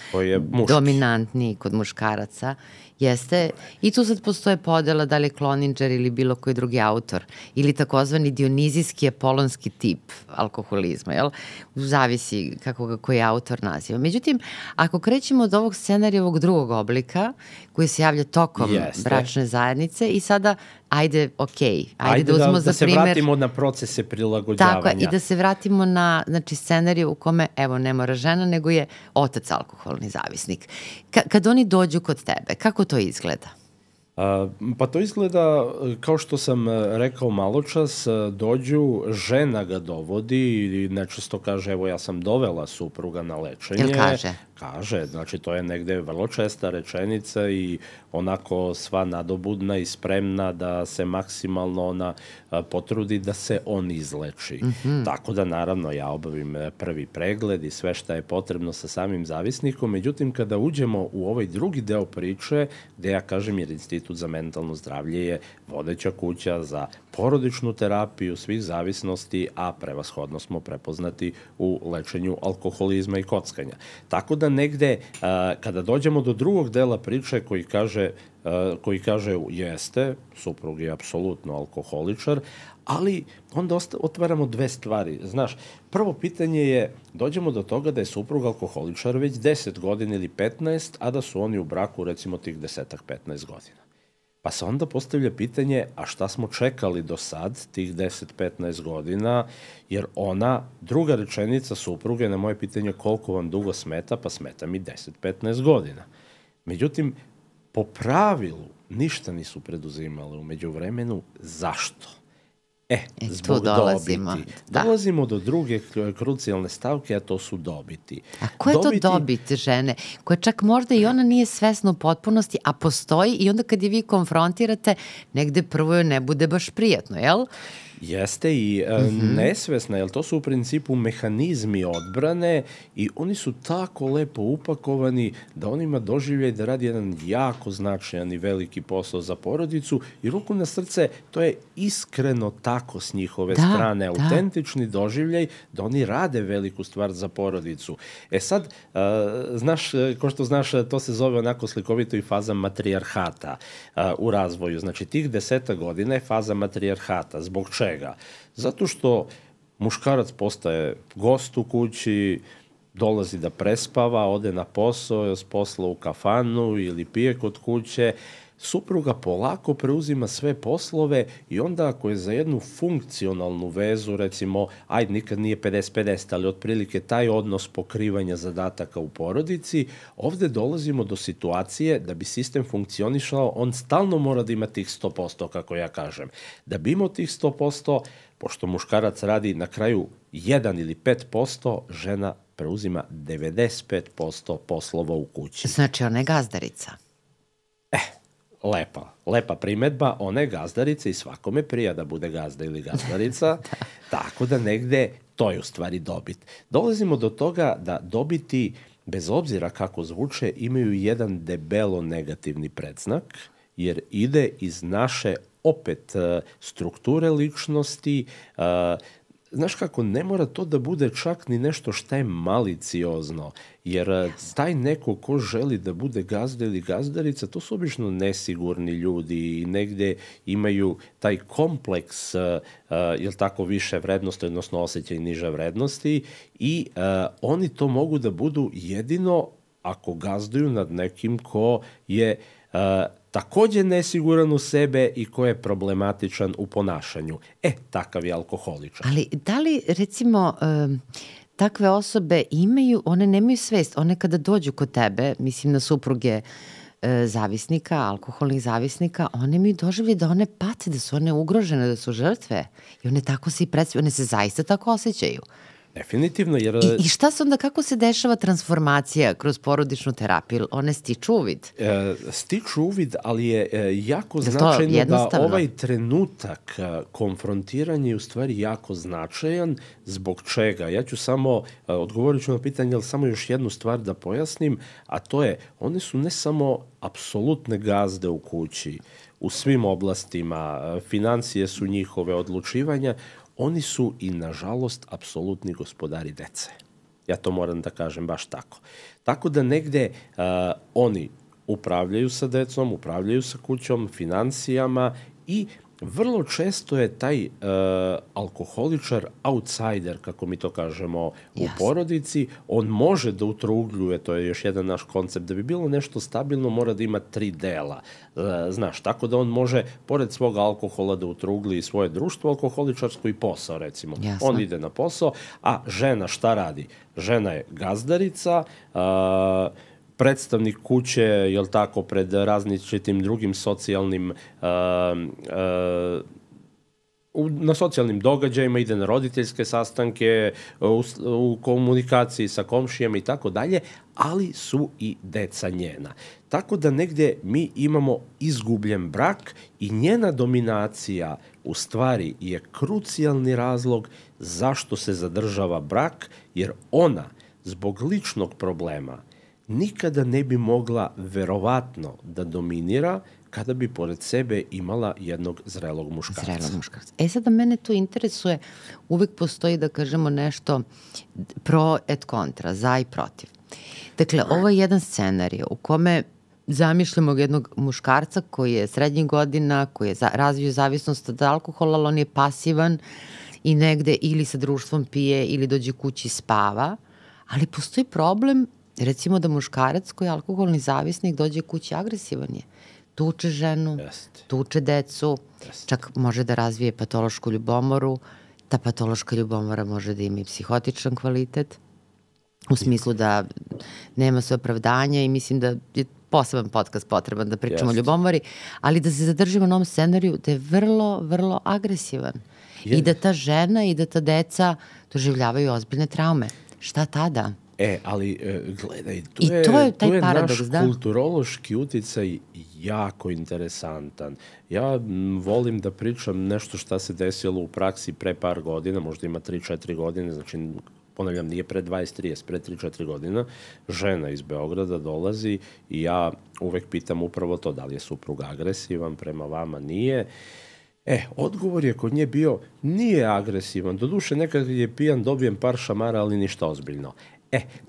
dominantniji kod muškaraca. Jeste. I tu sad postoje podela da li je Cloninger ili bilo koji drugi autor ili takozvani dionizijski apolonski tip alkoholizma, jel? Zavisi kako ga koji autor naziva. Međutim, ako krećemo od ovog scenarija, ovog drugog oblika koji se javlja tokom bračne zajednice i sada ajde da uzmemo za se primer, vratimo na procese prilagođavanja. Tako je, i da se vratimo na scenariju u kome, evo, ne mora žena, nego je otac alkoholni zavisnik. Kad oni dođu kod tebe, kako to izgleda? Pa to izgleda, kao što sam rekao maločas, dođu, žena ga dovodi i nečesto kaže, evo ja sam dovela supruga na lečenje. Jel kaže? Kaže, znači to je negde vrlo česta rečenica i onako sva nadobudna i spremna da se maksimalno ona potrudi da se on izleči. Tako da naravno ja obavim prvi pregled i sve šta je potrebno sa samim zavisnikom. Međutim, kada uđemo u ovaj drugi deo priče, gde ja kažem jer Institut za mentalno zdravlje je vodeća kuća za porodičnu terapiju svih zavisnosti, a prevashodno smo prepoznati u lečenju alkoholizma i kockanja. Tako da negde, kada dođemo do drugog dela priče koji kaže jeste, suprug je apsolutno alkoholičar, ali onda otvaramo dve stvari. Znaš, prvo pitanje je, dođemo do toga da je suprug alkoholičar već 10 godina ili 15, a da su oni u braku recimo tih 10-15 godina. Pa se onda postavlja pitanje, a šta smo čekali do sad, tih 10-15 godina, jer druga rečenica supruge na moje pitanje koliko vam dugo smeta, pa smeta mi 10-15 godina. Međutim, po pravilu ništa nisu preduzimali u međuvremenu. Zašto? Zbog dobiti. Dolazimo do druge krucijalne stavke, a to su dobiti. A ko je to dobit žene? Koja čak možda i ona nije svesna u potpunosti, a postoji i onda kad je vi konfrontirate, negde prvo joj ne bude baš prijatno, jel? Jeste i nesvesna, jer to su u principu mehanizmi odbrane i oni su tako lepo upakovani da on ima doživljaj da radi jedan jako značajan i veliki posao za porodicu i ruku na srce, to je iskreno tako s njihove strane, autentični doživljaj da oni rade veliku stvar za porodicu. Sad, ko što znaš, to se zove onako slikovito i faza matrijarhata u razvoju. Znači, tih 10 godina je faza matrijarhata. Zbog čega? Zato što muškarac postaje gost u kući, dolazi da prespava, ode na posao, s posla u kafanu ili pije kod kuće, supruga polako preuzima sve poslove i onda ako je za jednu funkcionalnu vezu, recimo, nikad nije 50-50, ali otprilike taj odnos pokrivanja zadataka u porodici, ovde dolazimo do situacije da bi sistem funkcionišao, on stalno mora da ima tih 100%, kako ja kažem. Da bi imao tih 100%, pošto muškarac radi na kraju 1 ili 5%, žena preuzima 95% poslova u kući. Znači, ona je gazdarica. Lepa primedba, ona je gazdarica i svakome prija da bude gazda ili gazdarica, tako da negde to je u stvari dobit. Dolazimo do toga da dobiti, bez obzira kako zvuče, imaju jedan debelo negativni predznak, jer ide iz naše opet strukture ličnosti. Znaš kako, ne mora to da bude čak ni nešto šta je maliciozno, jer taj neko ko želi da bude gazda ili gazdarica, to su obično nesigurni ljudi i negde imaju taj kompleks, više vrednosti, odnosno osjećaj niže vrednosti i oni to mogu da budu jedino ako gazduju nad nekim ko je također nesiguran u sebe i ko je problematičan u ponašanju. Takav je alkoholičar. Ali da li, recimo, takve osobe one nemaju svest, one kada dođu kod tebe, mislim na supruge zavisnika, alkoholnih zavisnika, one mi doživljaju da one pate, da su one ugrožene, da su žrtve. I one tako se i predstavljaju, one se zaista tako osjećaju. Definitivno, jer... I šta se onda, kako se dešava transformacija kroz porodičnu terapiju? One stiču uvid? Stiču uvid, ali je jako značajno da ovaj trenutak konfrontiranja je u stvari jako značajan. Zbog čega? Ja ću samo, odgovorit ću na pitanje, ali samo još jednu stvar da pojasnim, a to je, one su ne samo apsolutne gazde u kući, u svim oblastima, financije su njihove, odlučivanja, oni su i, nažalost, apsolutni gospodari dece. Ja to moram da kažem baš tako. Tako da negde oni upravljaju sa decom, upravljaju sa kućom, financijama i vrlo često je taj alkoholičar outsider, kako mi to kažemo u porodici. On može da utrugljuje, to je još jedan naš koncept, da bi bilo nešto stabilno mora da ima 3 dela. Znaš, tako da on može, pored svog alkohola, da utrugli svoje društvo alkoholičarsko i posao, recimo. Jasno. On ide na posao, a žena šta radi? Žena je gazdarica, predstavnik kuće, jel tako, pred različitim drugim socijalnim na socijalnim događajima, ide na roditeljske sastanke, u komunikaciji sa komšijama i tako dalje, ali su i deca njena. Tako da negdje mi imamo izgubljen brak i njena dominacija u stvari je krucijalni razlog zašto se zadržava brak, jer ona zbog ličnog problema nikada ne bi mogla verovatno da dominira kada bi pored sebe imala jednog zrelog muškarca. Sada mene tu interesuje, uvijek postoji, da kažemo, nešto pro et kontra, za i protiv. Dakle, ovo je jedan scenarij u kome zamišljamo jednog muškarca koji je srednjih godina, koji je razvio zavisnost od alkohola, ali on je pasivan i negde ili sa društvom pije ili dođe kući i spava, ali postoji problem, recimo da muškarac koji je alkoholni zavisnik dođe kući agresivan je. Tuče ženu, tuče decu, čak može da razvije patološku ljubomoru. Ta patološka ljubomora može da ima i psihotičan kvalitet, u smislu da nema sve opravdanja i mislim da je poseban podcast potreban da pričamo o ljubomori, ali da se zadržimo na ovom scenariju da je vrlo, vrlo agresivan. I da ta žena i da ta deca doživljavaju ozbiljne traume. Šta tada? Ali gledaj, tu je naš kulturološki uticaj jako interesantan. Ja volim da pričam nešto šta se desilo u praksi pre par godina, možda ima 3-4 godine, znači ponavljam, nije pre 20-30, pre 3-4 godina, žena iz Beograda dolazi i ja uvek pitam upravo to, da li je suprug agresivan, prema vama nije. Odgovor je kod nje bio, nije agresivan, doduše nekad je pijan, dobijem par šamara, ali ništa ozbiljno.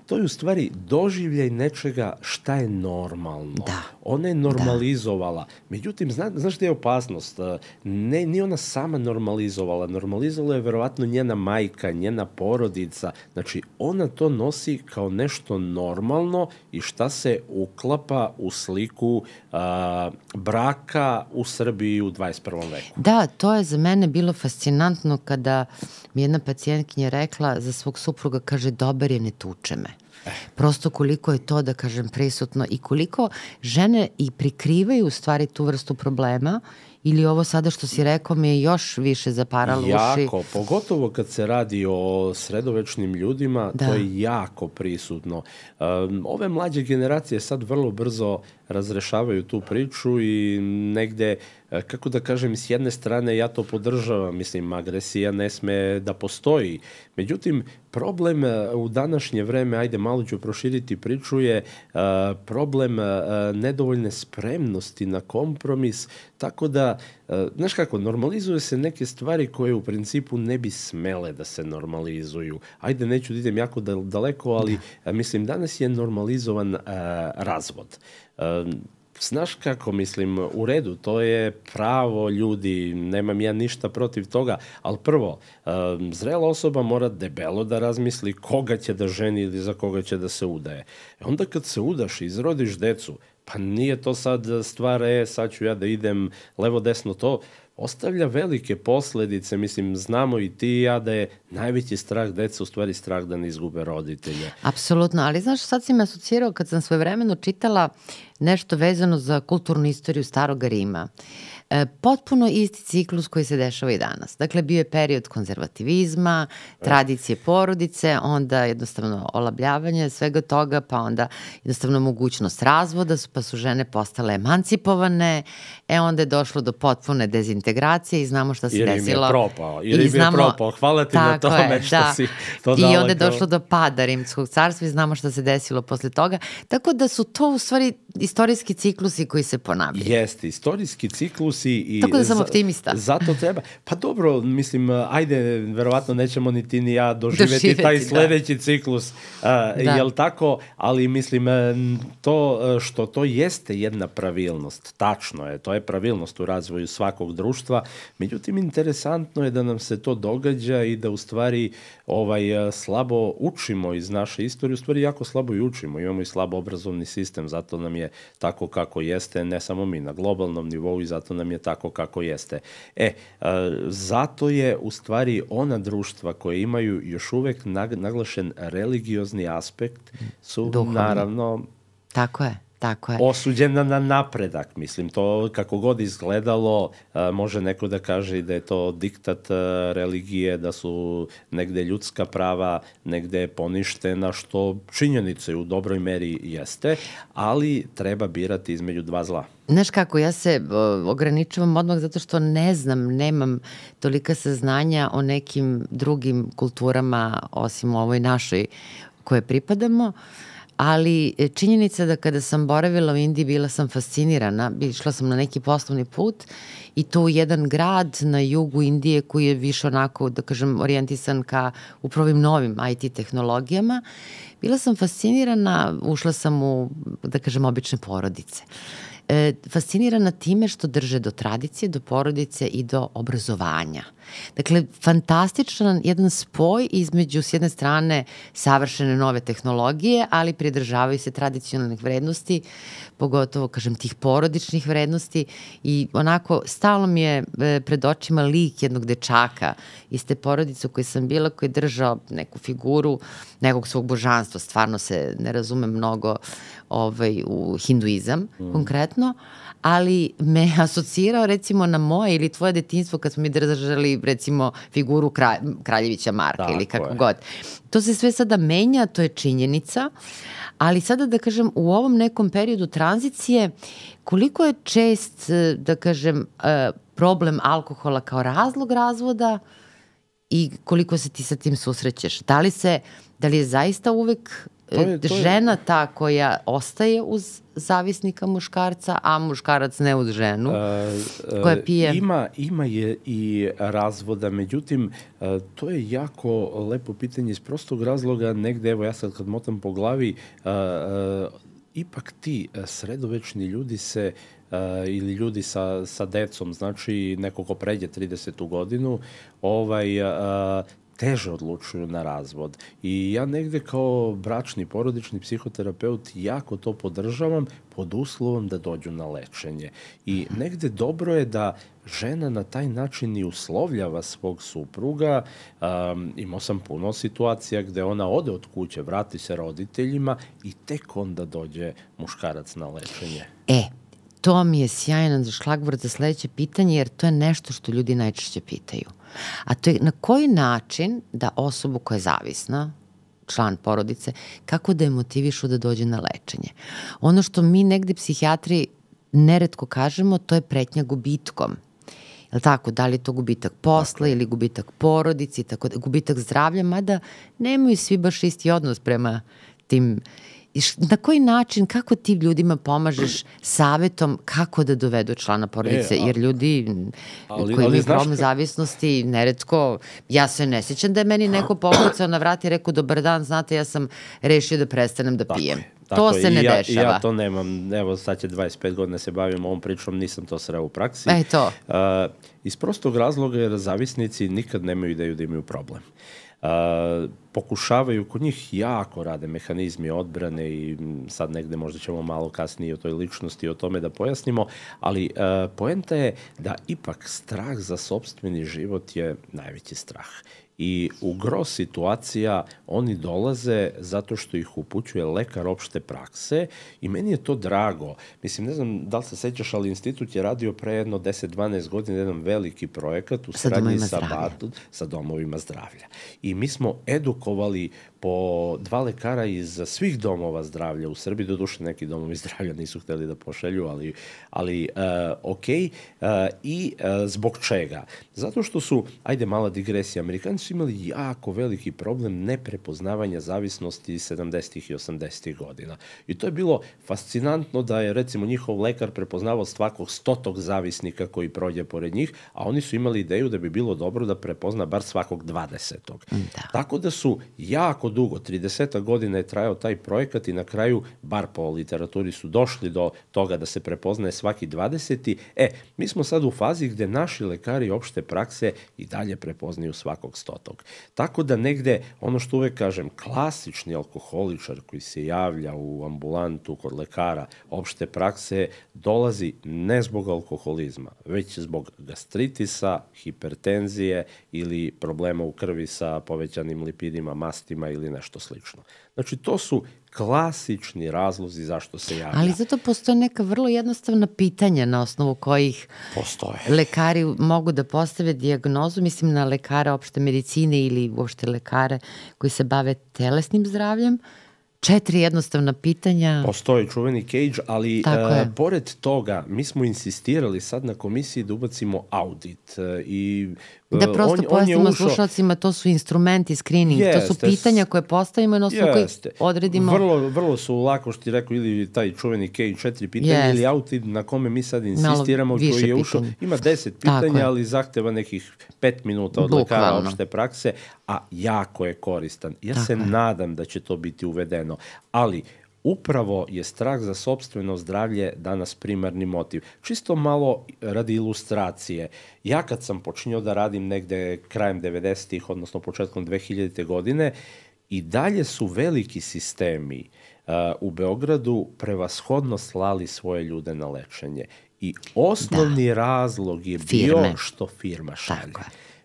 To je u stvari doživljaj nečega šta je normalno. Ona je normalizovala. Međutim, znaš gdje je opasnost? Nije ona sama normalizovala. Normalizovala je verovatno njena majka, njena porodica. Znači, ona to nosi kao nešto normalno i šta se uklapa u sliku braka u Srbiji u 21. veku. Da, to je za mene bilo fascinantno kada mi jedna pacijentkinja rekla za svog supruga, kaže, dobar je, ne tuče me. Prosto koliko je to, da kažem, prisutno i koliko žene i prikrivaju u stvari tu vrstu problema, ili ovo sada što si rekao mi je još više zaparalo uši. Jako, pogotovo kad se radi o sredovečnim ljudima, to je jako prisutno. Ove mlađe generacije sad vrlo brzo razrešavaju tu priču i negde, kako da kažem, s jedne strane ja to podržavam, mislim, agresija ne sme da postoji. Međutim, problem u današnje vreme, ajde malo ću proširiti priču, je problem nedovoljne spremnosti na kompromis, tako da, znaš kako, normalizuju se neke stvari koje u principu ne bi smele da se normalizuju. Ajde, neću da idem jako daleko, ali mislim, danas je normalizovan razvod. Znaš kako, mislim, u redu, to je pravo ljudi, nemam ja ništa protiv toga, ali prvo, zrela osoba mora debelo da razmisli koga će da ženi ili za koga će da se udaje. Onda kad se udaš i izrodiš decu, Pa nije to sad stvar, sad ću ja da idem levo desno, to ostavlja velike posljedice. Mislim, znamo i ti i ja da je najveći strah deca u stvari strah da ne izgube roditelje. Apsolutno, ali znaš, sad si me asocirao kad sam svojevremeno čitala nešto vezano za kulturnu istoriju Starog Rima. Potpuno isti ciklus koji se dešava i danas. Dakle, bio je period konzervativizma, tradicije porodice, onda jednostavno olabljavanje svega toga, pa onda jednostavno mogućnost razvoda, pa su žene postale emancipovane, onda je došlo do potpune dezintegracije i znamo šta se desilo. Jer im je propao. Hvala ti na tome što si to dala. I onda je došlo do pada Rimskog carstva i znamo šta se desilo posle toga. Tako da su to u stvari istorijski ciklusi koji se ponavljaju. Jeste, istorijski ciklusi. Tako da sam optimista. Zato treba. Pa dobro, mislim, ajde, verovatno nećemo ni ti ni ja doživeti taj sledeći ciklus. Jel tako? Ali mislim, to što to jeste jedna pravilnost. Tačno je, to je pravilnost u razvoju svakog društva. Međutim, interesantno je da nam se to događa i da u stvari slabo učimo iz naše istorije. U stvari jako slabo i učimo. Imamo i slabo obrazovni sistem, zato nam je tako kako jeste, ne samo mi, na globalnom nivou, i zato nam je tako kako jeste. Zato je u stvari ona društva koje imaju još uvek naglašen religiozni aspekt su duhovni. Naravno tako je. Osuđena na napredak. Mislim, to kako god izgledalo, može neko da kaže i da je to diktat religije, da su negde ljudska prava negde poništena, što činjenice u dobroj meri jeste, ali treba birati između dva zla. Znaš kako, ja se ograničavam odmah zato što ne znam, nemam tolika saznanja o nekim drugim kulturama osim ovoj našoj koje pripadamo, ali činjenica da kada sam boravila u Indiji bila sam fascinirana, išla sam na neki poslovni put i to u jedan grad na jugu Indije koji je više onako, da kažem, orijentisan ka upravo novim IT tehnologijama. Bila sam fascinirana, ušla sam u, da kažem, obične porodice. Fascinirana time što drže do tradicije, do porodice i do obrazovanja. Dakle, fantastičan jedan spoj između s jedne strane savršene nove tehnologije, ali pridržavaju se tradicionalnih vrednosti, pogotovo, kažem, tih porodičnih vrednosti i onako stalno mi je pred očima lik jednog dečaka iz te porodice u kojoj sam bila, koji je držao neku figuru nekog svog božanstva. Stvarno se ne razume mnogo u hinduizam konkretno, ali me asocirao recimo na moje ili tvoje detinjstvo kad smo mi držali recimo figuru Kraljevića Marka ili kako god. To se sve sada menja, to je činjenica, ali sada da kažem u ovom nekom periodu tranzicije koliko je čest, da kažem, problem alkohola kao razlog razvoda i koliko se ti sa tim susrećeš? Da li je zaista uvek žena ta koja ostaje uz zavisnika muškarca, a muškarac ne uz ženu koja pije? Ima je i razvoda, međutim, to je jako lepo pitanje iz prostog razloga. Negde, evo ja sad kad motam po glavi, ipak ti sredovečni ljudi se ili ljudi sa decom, znači neko ko pređe 30. godinu, teže odlučuju na razvod. I ja negde kao bračni, porodični psihoterapeut jako to podržavam pod uslovom da dođu na lečenje. I negde dobro je da žena na taj način i uslovljava svog supruga. Imao sam puno situacija gde ona ode od kuće, vrati se roditeljima i tek onda dođe muškarac na lečenje. To mi je sjajan šlagvort za sledeće pitanje, jer to je nešto što ljudi najčešće pitaju. A to je na koji način da osobu koja je zavisna, član porodice, kako da je motivišu da dođe na lečenje. Ono što mi negde psihijatri neretko kažemo, to je pretnja gubitkom. Je li tako? Da li je to gubitak posla ili gubitak porodici, gubitak zdravlja, mada nemaju svi baš isti odnos prema tim. Na koji način, kako ti ljudima pomažeš savetom kako da dovedu člana porodice? Jer ljudi koji imaju problem zavisnosti, neretko, ja se ne sjećam da je meni neko pokucao na vrat i rekao, dobar dan, znate, ja sam rešio da prestanem da pijem. To se ne dešava. Ja to nemam, evo sad će 25 godina se bavim ovom pričom, nisam to sreo u praksi. To. Iz prostog razloga jer zavisnici nikad nemaju ideju da imaju problem. pokušavaju, kod njih jako rade mehanizmi odbrane i sad negde možda ćemo malo kasnije o toj ličnosti, o tome da pojasnimo, ali poenta je da ipak strah za sopstveni život je najveći strah. I u gro situacija oni dolaze zato što ih upućuje lekar opšte prakse i meni je to drago. Mislim, ne znam da li se sećaš, ali institut je radio pre jedno 10-12 godina jedan veliki projekat u saradnji sa domovima zdravlja. I mi smo edukovali po 2 lekara iz svih domova zdravlja u Srbiji, doduše neki domovi zdravlja nisu hteli da pošalju, ali ok. I zbog čega? Zato što su, ajde mala digresija, Amerikanci su imali jako veliki problem neprepoznavanja zavisnosti 70. i 80. godina. I to je bilo fascinantno da je recimo njihov lekar prepoznavao svakog 100. zavisnika koji prođe pored njih, a oni su imali ideju da bi bilo dobro da prepozna bar svakog 20. Da. Tako da su jako dugo, 30 godina je trajao taj projekat i na kraju, bar po literaturi, su došli do toga da se prepoznaje svaki 20. Mi smo sad u fazi gde naši lekari opšte prakse i dalje prepoznaju svakog 100. Tako da negde, ono što uvek kažem, klasični alkoholičar koji se javlja u ambulantu kod lekara opšte prakse dolazi ne zbog alkoholizma, već zbog gastritisa, hipertenzije ili problema u krvi sa povećanim lipidima, mastima ili nešto slično. Znači, to su klasični razlozi zašto se javlja. Ali zato postoje neka vrlo jednostavna pitanja na osnovu kojih lekari mogu da postave dijagnozu, mislim na lekare opšte medicine ili uopšte lekare koji se bave telesnim zdravljem. 4 jednostavna pitanja. Postoji čuveni cage, ali pored toga mi smo insistirali sad na komisiji da ubacimo audit. Da prosto pojasnimo slušalcima, to su instrumenti, screening, to su pitanja koje postavimo na osnovu kojih odredimo. Vrlo su lako, što ti rekao, ili taj čuveni cage, 4 pitanja, ili audit na kome mi sad insistiramo, koji je ušao. Ima 10 pitanja, ali zahteva nekih 5 minuta od lekara opšte prakse, a jako je koristan. Ja se nadam da će to biti uvedeno, ali upravo je strah za sopstveno zdravlje danas primarni motiv. Čisto malo radi ilustracije. Ja kad sam počinio da radim negde krajem 90-ih, odnosno početkom 2000. godine, i dalje su veliki sistemi u Beogradu prevashodno slali svoje ljude na lečenje. I osnovni razlog je bio što firma šalje.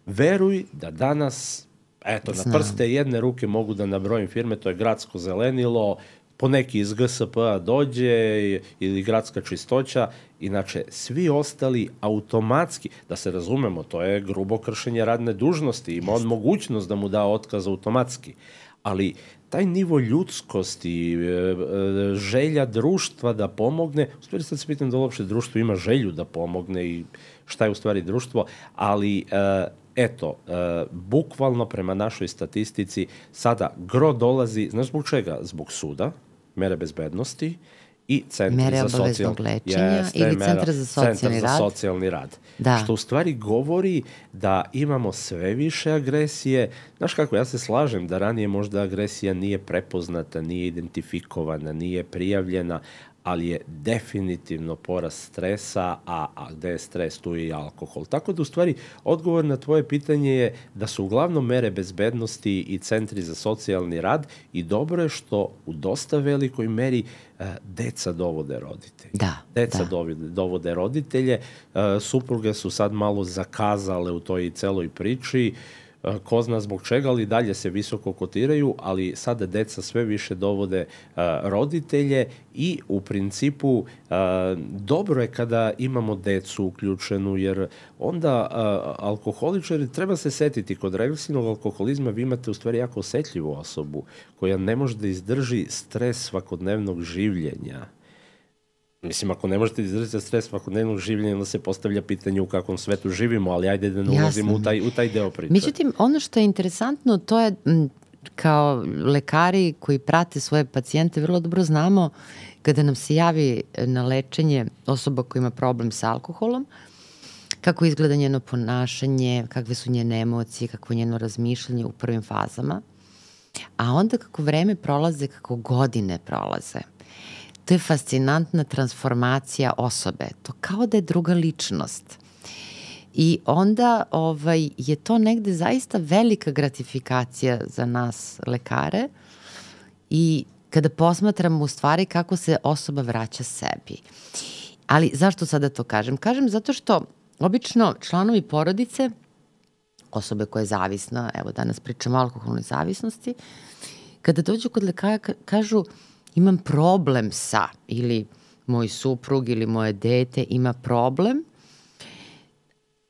Veruj da danas, eto, na prste jedne ruke mogu da nabrojim firme, to je Gradsko zelenilo, poneki iz GSP-a dođe ili Gradska čistoća, inače svi ostali automatski, da se razumemo, to je grubo kršenje radne dužnosti, ima on mogućnost da mu da otkaz automatski, ali taj nivo ljudskosti, želja društva da pomogne, u stvari sad se pitam da uopšte društvo ima želju da pomogne i šta je u stvari društvo, ali eto, bukvalno prema našoj statistici sada gro dolazi, znaš zbog čega? Zbog suda, mere bezbednosti i centri za obaveznog lečenja ili centra za socijalni rad. Što u stvari govori da imamo sve više agresije. Znaš kako, ja se slažem da ranije možda agresija nije prepoznata, nije identifikovana, nije prijavljena, ali je definitivno porast stresa, a gde je stres, tu je i alkohol. Tako da, u stvari, odgovor na tvoje pitanje je da su uglavnom mere bezbednosti i centri za socijalni rad i dobro je što u dosta velikoj meri deca dovode roditelje. Deca dovode roditelje. Supruge su sad malo zakazale u toj celoj priči, ko zna zbog čega, ali dalje se visoko kotiraju, ali sada deca sve više dovode roditelje i u principu dobro je kada imamo decu uključenu, jer onda alkoholičari, treba se setiti, kod regresivnog alkoholizma vi imate u stvari jako osetljivu osobu koja ne može da izdrži stres svakodnevnog življenja. Mislim, ako ne možete izdržati stres svakodnevnog življenja, onda se postavlja pitanje u kakvom svetu živimo, ali ajde da ne ulazimo u taj deo priče. Međutim, ono što je interesantno, to je kao lekari koji prate svoje pacijente, vrlo dobro znamo kada nam se javi na lečenje osoba koja ima problem sa alkoholom, kako izgleda njeno ponašanje, kakve su njene emocije, kakvo je njeno razmišljanje u prvim fazama, a onda kako vreme prolaze, kako godine prolaze. To je fascinantna transformacija osobe. To kao da je druga ličnost. I onda je to negde zaista velika gratifikacija za nas lekare i kada posmatramo u stvari kako se osoba vraća sebi. Ali zašto sada to kažem? Kažem zato što obično članovi porodice, osobe koja je zavisna, evo danas pričamo o alkoholnoj zavisnosti, kada dođu kod lekara kažu imam problem sa, ili moj suprug ili moje dete ima problem,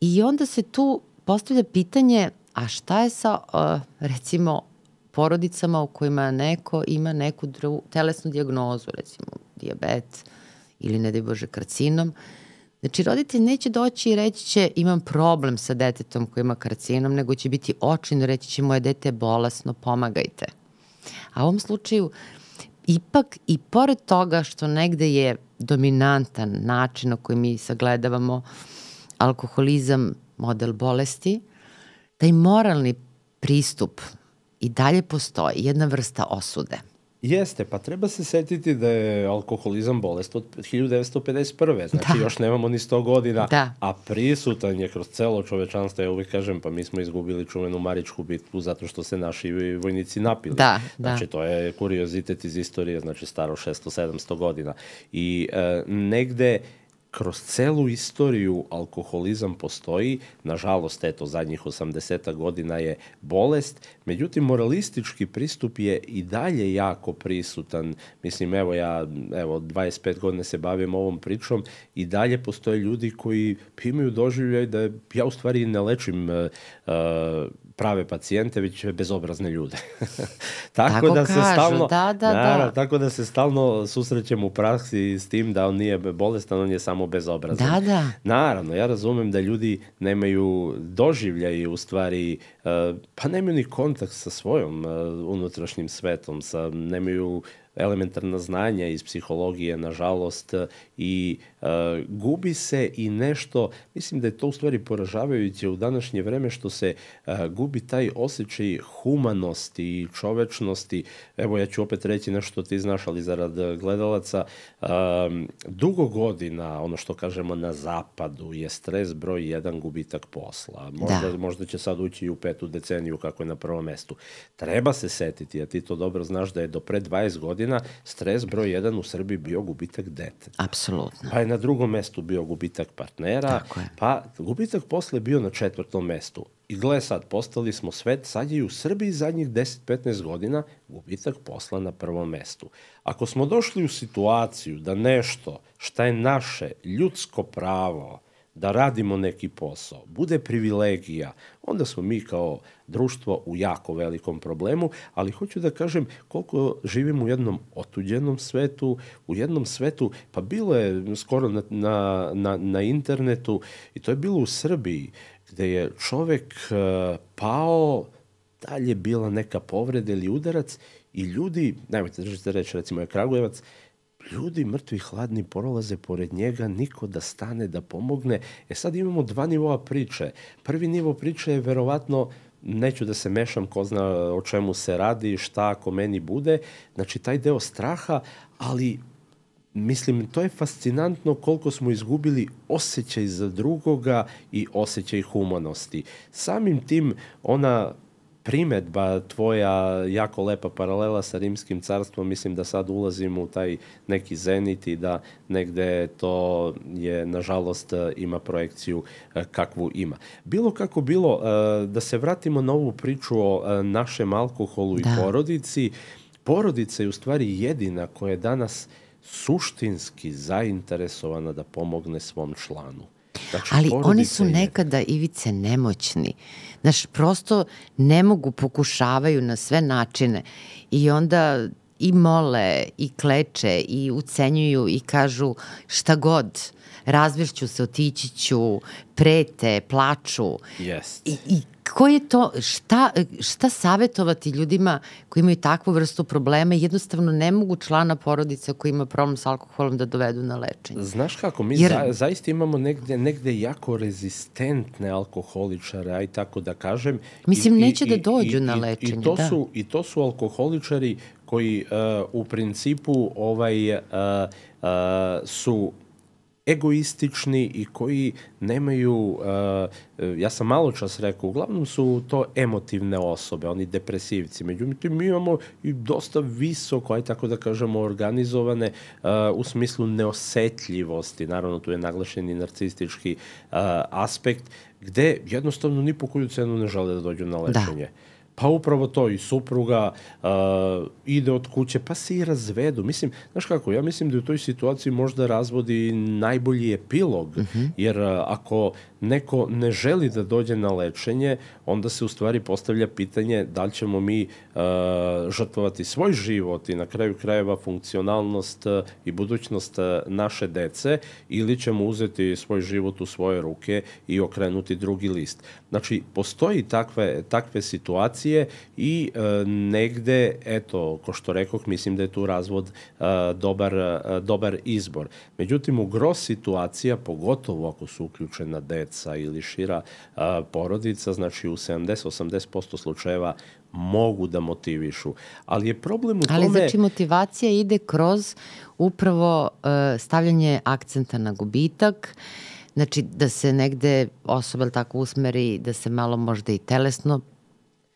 i onda se tu postavlja pitanje, a šta je sa, recimo, porodicama u kojima neko ima neku telesnu dijagnozu, recimo dijabet ili, ne daj Bože, karcinom. Znači, roditelj neće doći i reći će imam problem sa detetom koji ima karcinom, nego će biti očajno reći će moje dete je bolesno, pomagajte. A u ovom slučaju, ipak i pored toga što negde je dominantan način na koji mi sagledavamo alkoholizam, model bolesti, taj moralni pristup i dalje postoji, jedna vrsta osude. Jeste, pa treba se setiti da je alkoholizam bolest od 1951. Znači još nemamo ni 100 godina, a prisutan je kroz celo čovečanstvo. Ja uvijek kažem, pa mi smo izgubili čuvenu Maričku bitku zato što se naši vojnici napili. Znači to je kuriozitet iz istorije, znači staro 600-700 godina. I negde kroz celu istoriju alkoholizam postoji, nažalost, eto, zadnjih 80 godina je bolest, međutim, moralistički pristup je i dalje jako prisutan. Mislim, evo, 25 godina se bavim ovom pričom i dalje postoje ljudi koji imaju doživljaj da ja u stvari ne lečim prave pacijente, već bezobrazne ljude. Tako da se stalno susrećemo u praksi s tim da on nije bolestan, on je samo bezobrazan. Naravno, ja razumem da ljudi nemaju doživljaj u stvari, pa nemaju ni kontakt sa svojom unutrašnjim svetom, nemaju elementarna znanja iz psihologije, nažalost, i gubi se i nešto, mislim da je to u stvari poražavajuće u današnje vreme što se gubi taj osjećaj humanosti i čovečnosti. Evo, ja ću opet reći nešto ti znaš, ali zarad gledalaca, dugo godina, ono što kažemo na zapadu, je stres broj 1 gubitak posla. Možda će sad ući i u 5. deceniju kako je na prvom mestu. Treba se setiti, a ti to dobro znaš, da je do pre 20 godina stres broj 1 u Srbiji bio gubitak deteta. Apsolutno. Pa je na drugom mestu bio gubitak partnera, pa gubitak posla je bio na 4. mestu. I gle sad, postali smo svet, sad je i u Srbiji zadnjih 10-15 godina gubitak posla na prvom mestu. Ako smo došli u situaciju da nešto šta je naše ljudsko pravo, da radimo neki posao, bude privilegija, onda smo mi kao društvo u jako velikom problemu, ali hoću da kažem koliko živimo u jednom otuđenom svetu, u jednom svetu, pa bilo je skoro na internetu, i to je bilo u Srbiji, gde je čovek pao, dalje bila neka povreda ili udarac i ljudi, najmojte držite reći, recimo je Kragujevac, ljudi mrtvi hladni prolaze pored njega, niko da stane, da pomogne. Sad imamo 2 nivoa priče. Prvi nivo priče je verovatno, neću da se mešam, ko zna o čemu se radi, šta ako meni bude, znači taj deo straha, ali mislim, to je fascinantno koliko smo izgubili osjećaj za drugoga i osjećaj humanosti. Samim tim, ona primetba tvoja, jako lepa paralela sa Rimskim carstvom, mislim da sad ulazimo u taj neki zenit i da negde to je, nažalost, ima projekciju kakvu ima. Bilo kako bilo, da se vratimo na ovu priču o našem alkoholu i porodici. Porodica je u stvari jedina koja je danas suštinski zainteresovana da pomogne svom članu. Znači, ali oni su nekada, Ivice, nemoćni. Znaš, prosto ne mogu, pokušavaju na sve načine i onda i mole, i kleče, i ucenjuju i kažu šta god, razvešću se, otići ću, prete, plaču. I ko je to, šta savjetovati ljudima koji imaju takvu vrstu problema i jednostavno ne mogu člana porodice koji ima problem s alkoholom da dovedu na lečenje? Znaš kako, mi zaista imamo negde jako rezistentne alkoholičare, aj tako da kažem. Mislim, neće da dođu na lečenje. I to su alkoholičari koji u principu su egoistični i koji nemaju, ja sam malo čas rekao, uglavnom su to emotivne osobe, oni depresivci. Međutim, mi imamo i dosta visoko, aj tako da kažemo, organizovane u smislu neosetljivosti. Naravno, tu je naglašen i narcistički aspekt, gde jednostavno ni po koju cenu ne žele da dođu na lečenje. Pa upravo to, i supruga ide od kuće, pa se i razvedu. Mislim, znaš kako, ja mislim da u toj situaciji možda razvodi najbolji epilog, jer ako neko ne želi da dođe na lečenje, onda se u stvari postavlja pitanje da li ćemo mi žrtvovati svoj život i na kraju krajeva funkcionalnost i budućnost naše dece, ili ćemo uzeti svoj život u svoje ruke i okrenuti drugi list. Znači, postoji takve situacije i negde, eto, ko što rekoh, mislim da je tu razvod dobar izbor. Međutim, u gros situacija, pogotovo ako su uključena deca ili šira porodica, znači u 70-80% slučajeva mogu da motivišu. Ali je problem u tome... Ali znači motivacija ide kroz upravo stavljanje akcenta na gubitak, znači da se negde osoba tako usmeri, da se malo možda i telesno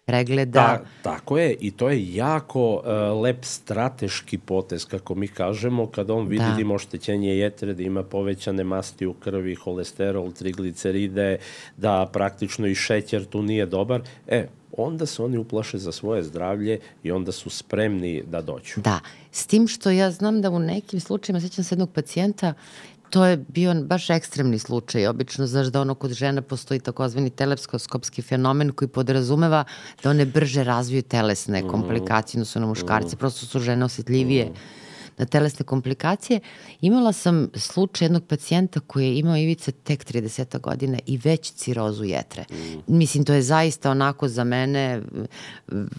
pregleda. Tako je, i to je jako lep strateški potez, kako mi kažemo, kada on vidi da ima oštećenje jetre, da ima povećane masti u krvi, holesterol, trigliceride, da praktično i šećer tu nije dobar, onda se oni uplaše za svoje zdravlje i onda su spremni da dođu. Da, s tim što ja znam da u nekim slučajima, sećam se jednog pacijenta, to je bio baš ekstremni slučaj. Obično, znaš da ono kod žena postoji takozvani teleskoskopski fenomen koji podrazumeva da one brže razviju telesne komplikacije, no su na muškarci, prosto su žene osetljivije na telesne komplikacije. Imala sam slučaj jednog pacijenta koji je imao ivice tek 30 godina i već cirozu jetre. Mislim, to je zaista onako za mene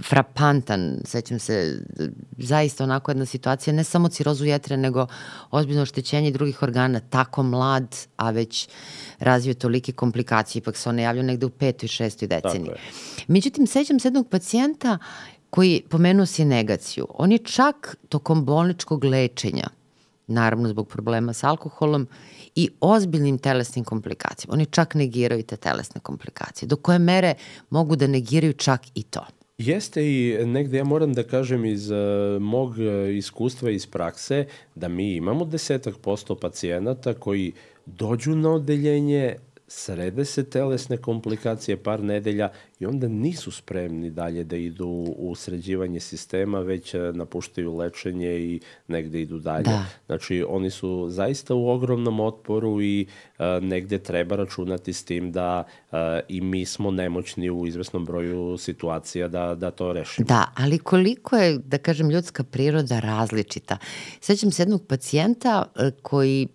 frapantan, sećam se, zaista onako jedna situacija, ne samo cirozu jetre, nego ozbiljno oštećenje drugih organa, tako mlad, a već razvio tolike komplikacije, ipak se one javljaju negde u 5. i 6. deceniji. Međutim, sećam se jednog pacijenta koji pomenuo si negaciju. On je čak tokom bolničkog lečenja, naravno zbog problema sa alkoholom i ozbiljnim telesnim komplikacijama, oni čak negiraju te telesne komplikacije. Do koje mere mogu da negiraju čak i to? Jeste, i negde ja moram da kažem iz mog iskustva iz prakse da mi imamo 10% pacijenata koji dođu na odeljenje, srede se telesne komplikacije par nedelja i onda nisu spremni dalje da idu u sređivanje sistema, već napuštaju lečenje i negde idu dalje. Znači, oni su zaista u ogromnom otporu i negde treba računati s tim da i mi smo nemoćni u izvesnom broju situacija da to rešimo. Da, ali koliko je, da kažem, ljudska priroda različita. Sećam se jednog pacijenta koji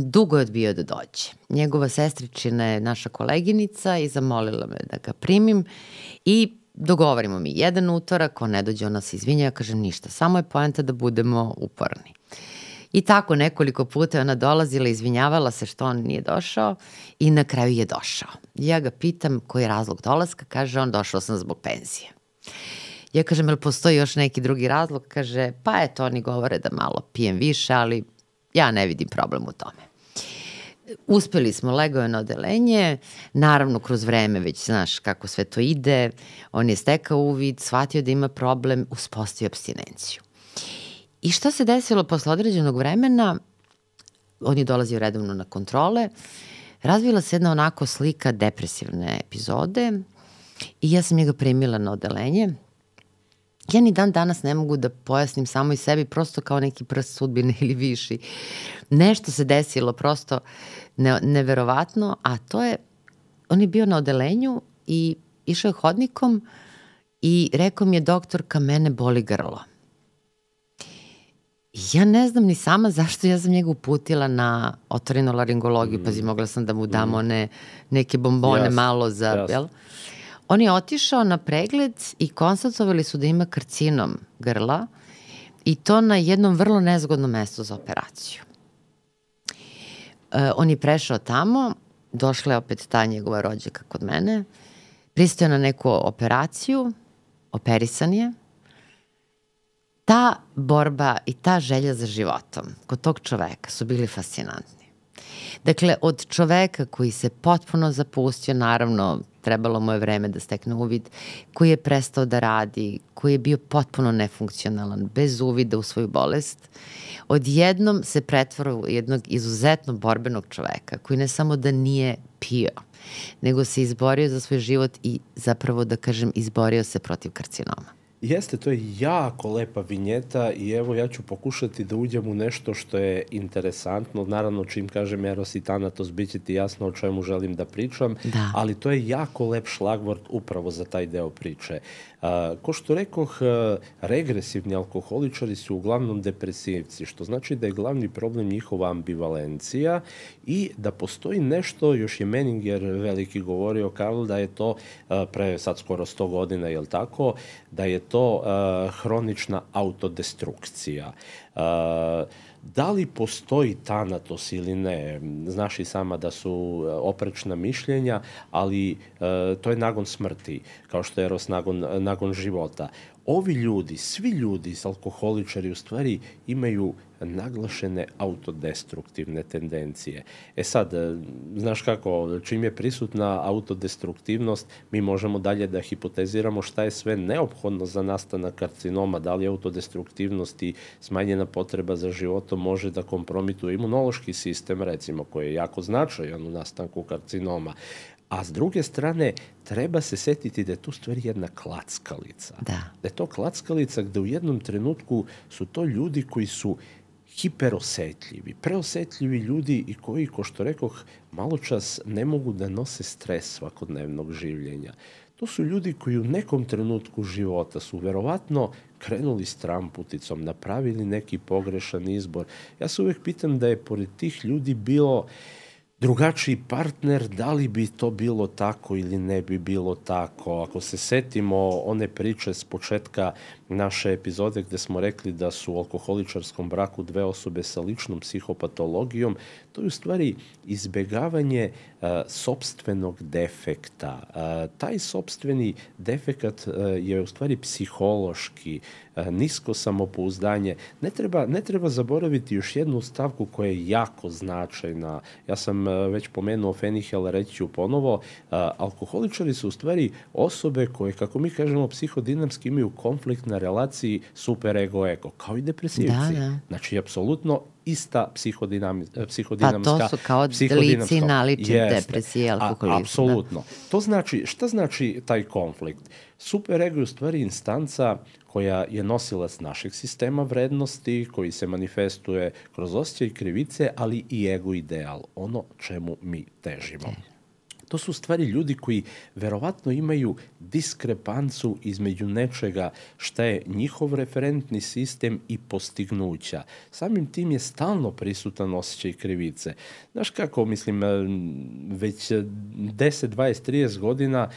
dugo je odbio da dođe. Njegova sestričina je naša koleginica i zamolila me da ga primim i dogovorimo mi jedan utorak, on ne dođe, ona se izvinja, ja kažem ništa, samo je poenta da budemo uporni. I tako nekoliko puta je ona dolazila, izvinjavala se što on nije došao i na kraju je došao. Ja ga pitam koji je razlog dolaska, kaže on došao sam zbog penzije. Ja kažem, jel postoji još neki drugi razlog? Kaže, pa eto, oni govore da malo pijem više, ali ja ne vidim problem u tome. Uspeli smo, legao je na odelenje, naravno kroz vreme već znaš kako sve to ide, on je stekao uvid, shvatio da ima problem, uspostavio apstinenciju. I što se desilo posle određenog vremena, on je dolazio redovno na kontrole, razvila se jedna onako slika depresivne epizode i ja sam njega primila na odelenje. Ja ni dan danas ne mogu da pojasnim samo i sebi, prosto kao neki prst sudbine ili viši. Nešto se desilo prosto neverovatno, a to je, on je bio na odelenju i išao je hodnikom i rekao mi je doktorka, mene boli grlo. Ja ne znam ni sama zašto, ja sam njega uputila na otorinolaringologiju, pazi, mogla sam da mu dam one neke bombone malo za, jel? On je otišao na pregled i konstatovali su da ima karcinom grla i to na jednom vrlo nezgodnom mestu za operaciju. On je prešao tamo, došla je opet ta njegova rođaka kod mene, pristao na neku operaciju, operisan je ta borba i ta želja za životom kod tog čoveka su bili fascinantni. Dakle, od čoveka koji se potpuno zapustio, naravno, trebalo mu je vreme da stekne uvid, koji je prestao da radi, koji je bio potpuno nefunkcionalan, bez uvida u svoju bolest, odjednom se pretvara u jednog izuzetno borbenog čoveka, koji ne samo da nije pio, nego se izborio za svoj život i zapravo, da kažem, izborio se protiv karcinoma. Jeste, to je jako lepa vinjeta i evo ja ću pokušati da uđem u nešto što je interesantno. Naravno, čim kažem Eros i Thanatos, bit će ti jasno o čemu želim da pričam, ali to je jako lep šlagvort upravo za taj deo priče. Ko što rekoh, regresivni alkoholičari su uglavnom depresivci, što znači da je glavni problem njihova ambivalencija i da postoji nešto, još je Menninger veliki govorio, Karl, da je to pre sad skoro 100 godina, jel tako, da je to hronična autodestrukcija. Da li postoji Thanatos ili ne, znaš i sama da su oprečna mišljenja, ali to je nagon smrti, kao što je Eros nagon života. Ovi ljudi, svi ljudi, alkoholičari, u stvari imaju naglašene autodestruktivne tendencije. Sad, znaš kako, čim je prisutna autodestruktivnost, mi možemo dalje da hipoteziramo šta je sve neophodno za nastanak karcinoma, da li autodestruktivnost i smanjena potreba za životom može da kompromituje imunološki sistem, recimo, koji je jako značajan u nastanku karcinoma. A s druge strane, treba se setiti da je tu stvari jedna klackalica. Da je to klackalica gde u jednom trenutku su to ljudi koji su hiperosetljivi, preosetljivi ljudi i koji, ko što rekoh, malo čas ne mogu da nose stres svakodnevnog življenja. To su ljudi koji u nekom trenutku života su verovatno krenuli stramputicom, napravili neki pogrešan izbor. Ja se uvek pitam da je pored tih ljudi bilo drugačiji partner, da li bi to bilo tako ili ne bi bilo tako. Ako se setimo one priče s početka naše epizode gde smo rekli da su u alkoholičarskom braku dve osobe sa ličnom psihopatologijom, to je u stvari izbegavanje sopstvenog defekta. Taj sopstveni defekat je u stvari psihološki, nisko samopouzdanje. Ne treba zaboraviti još jednu stavku koja je jako značajna. Ja sam već pomenuo Fenihel, reći ću ponovo. Alkoholičari su u stvari osobe koje, kako mi kažemo, psihodinamski imaju konflikt na relaciji super-ego-ego, kao i depresivci. Znači, apsolutno ista psihodinamska. Pa to su kao lici nalične depresije i alkoholizma. Apsolutno. To znači, šta znači taj konflikt? Super-ego je u stvari instanca koja je nosilac našeg sistema vrednosti, koji se manifestuje kroz osjećaj krivice, ali i ego ideal, ono čemu mi težimo. To su stvari ljudi koji verovatno imaju diskrepancu između nečega šta je njihov referentni sistem i postignuća. Samim tim je stalno prisutan osjećaj krivice. Znaš kako, mislim, već 10, 20, 30 godina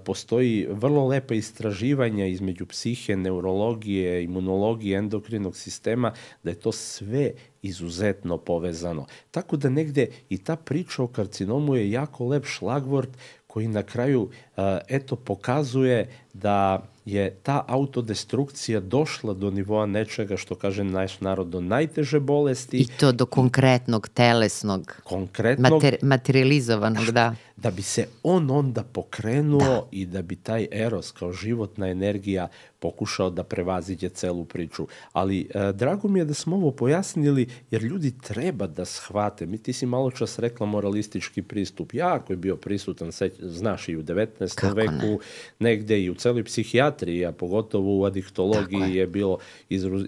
postoji vrlo lepa istraživanja između psihe, neurologije, imunologije, endokrinog sistema, da je to sve izuzetno povezano. Tako da negde i ta priča o karcinomu je jako lep šlagvort koji na kraju pokazuje da je ta autodestrukcija došla do nivoa nečega, što kaže naš narod, do najteže bolesti. I to do konkretnog, telesnog, materializovanog, da. Da bi se on onda pokrenuo i da bi taj Eros kao životna energija pokušao da prevaziđe celu priču. Ali drago mi je da smo ovo pojasnili, jer ljudi treba da shvate. Ti si malo čas rekla moralistički pristup. Jako je bio prisutan, znaš, i u 19. veku, negde i u celoj psihijatriji, a pogotovo u adiktologiji je bilo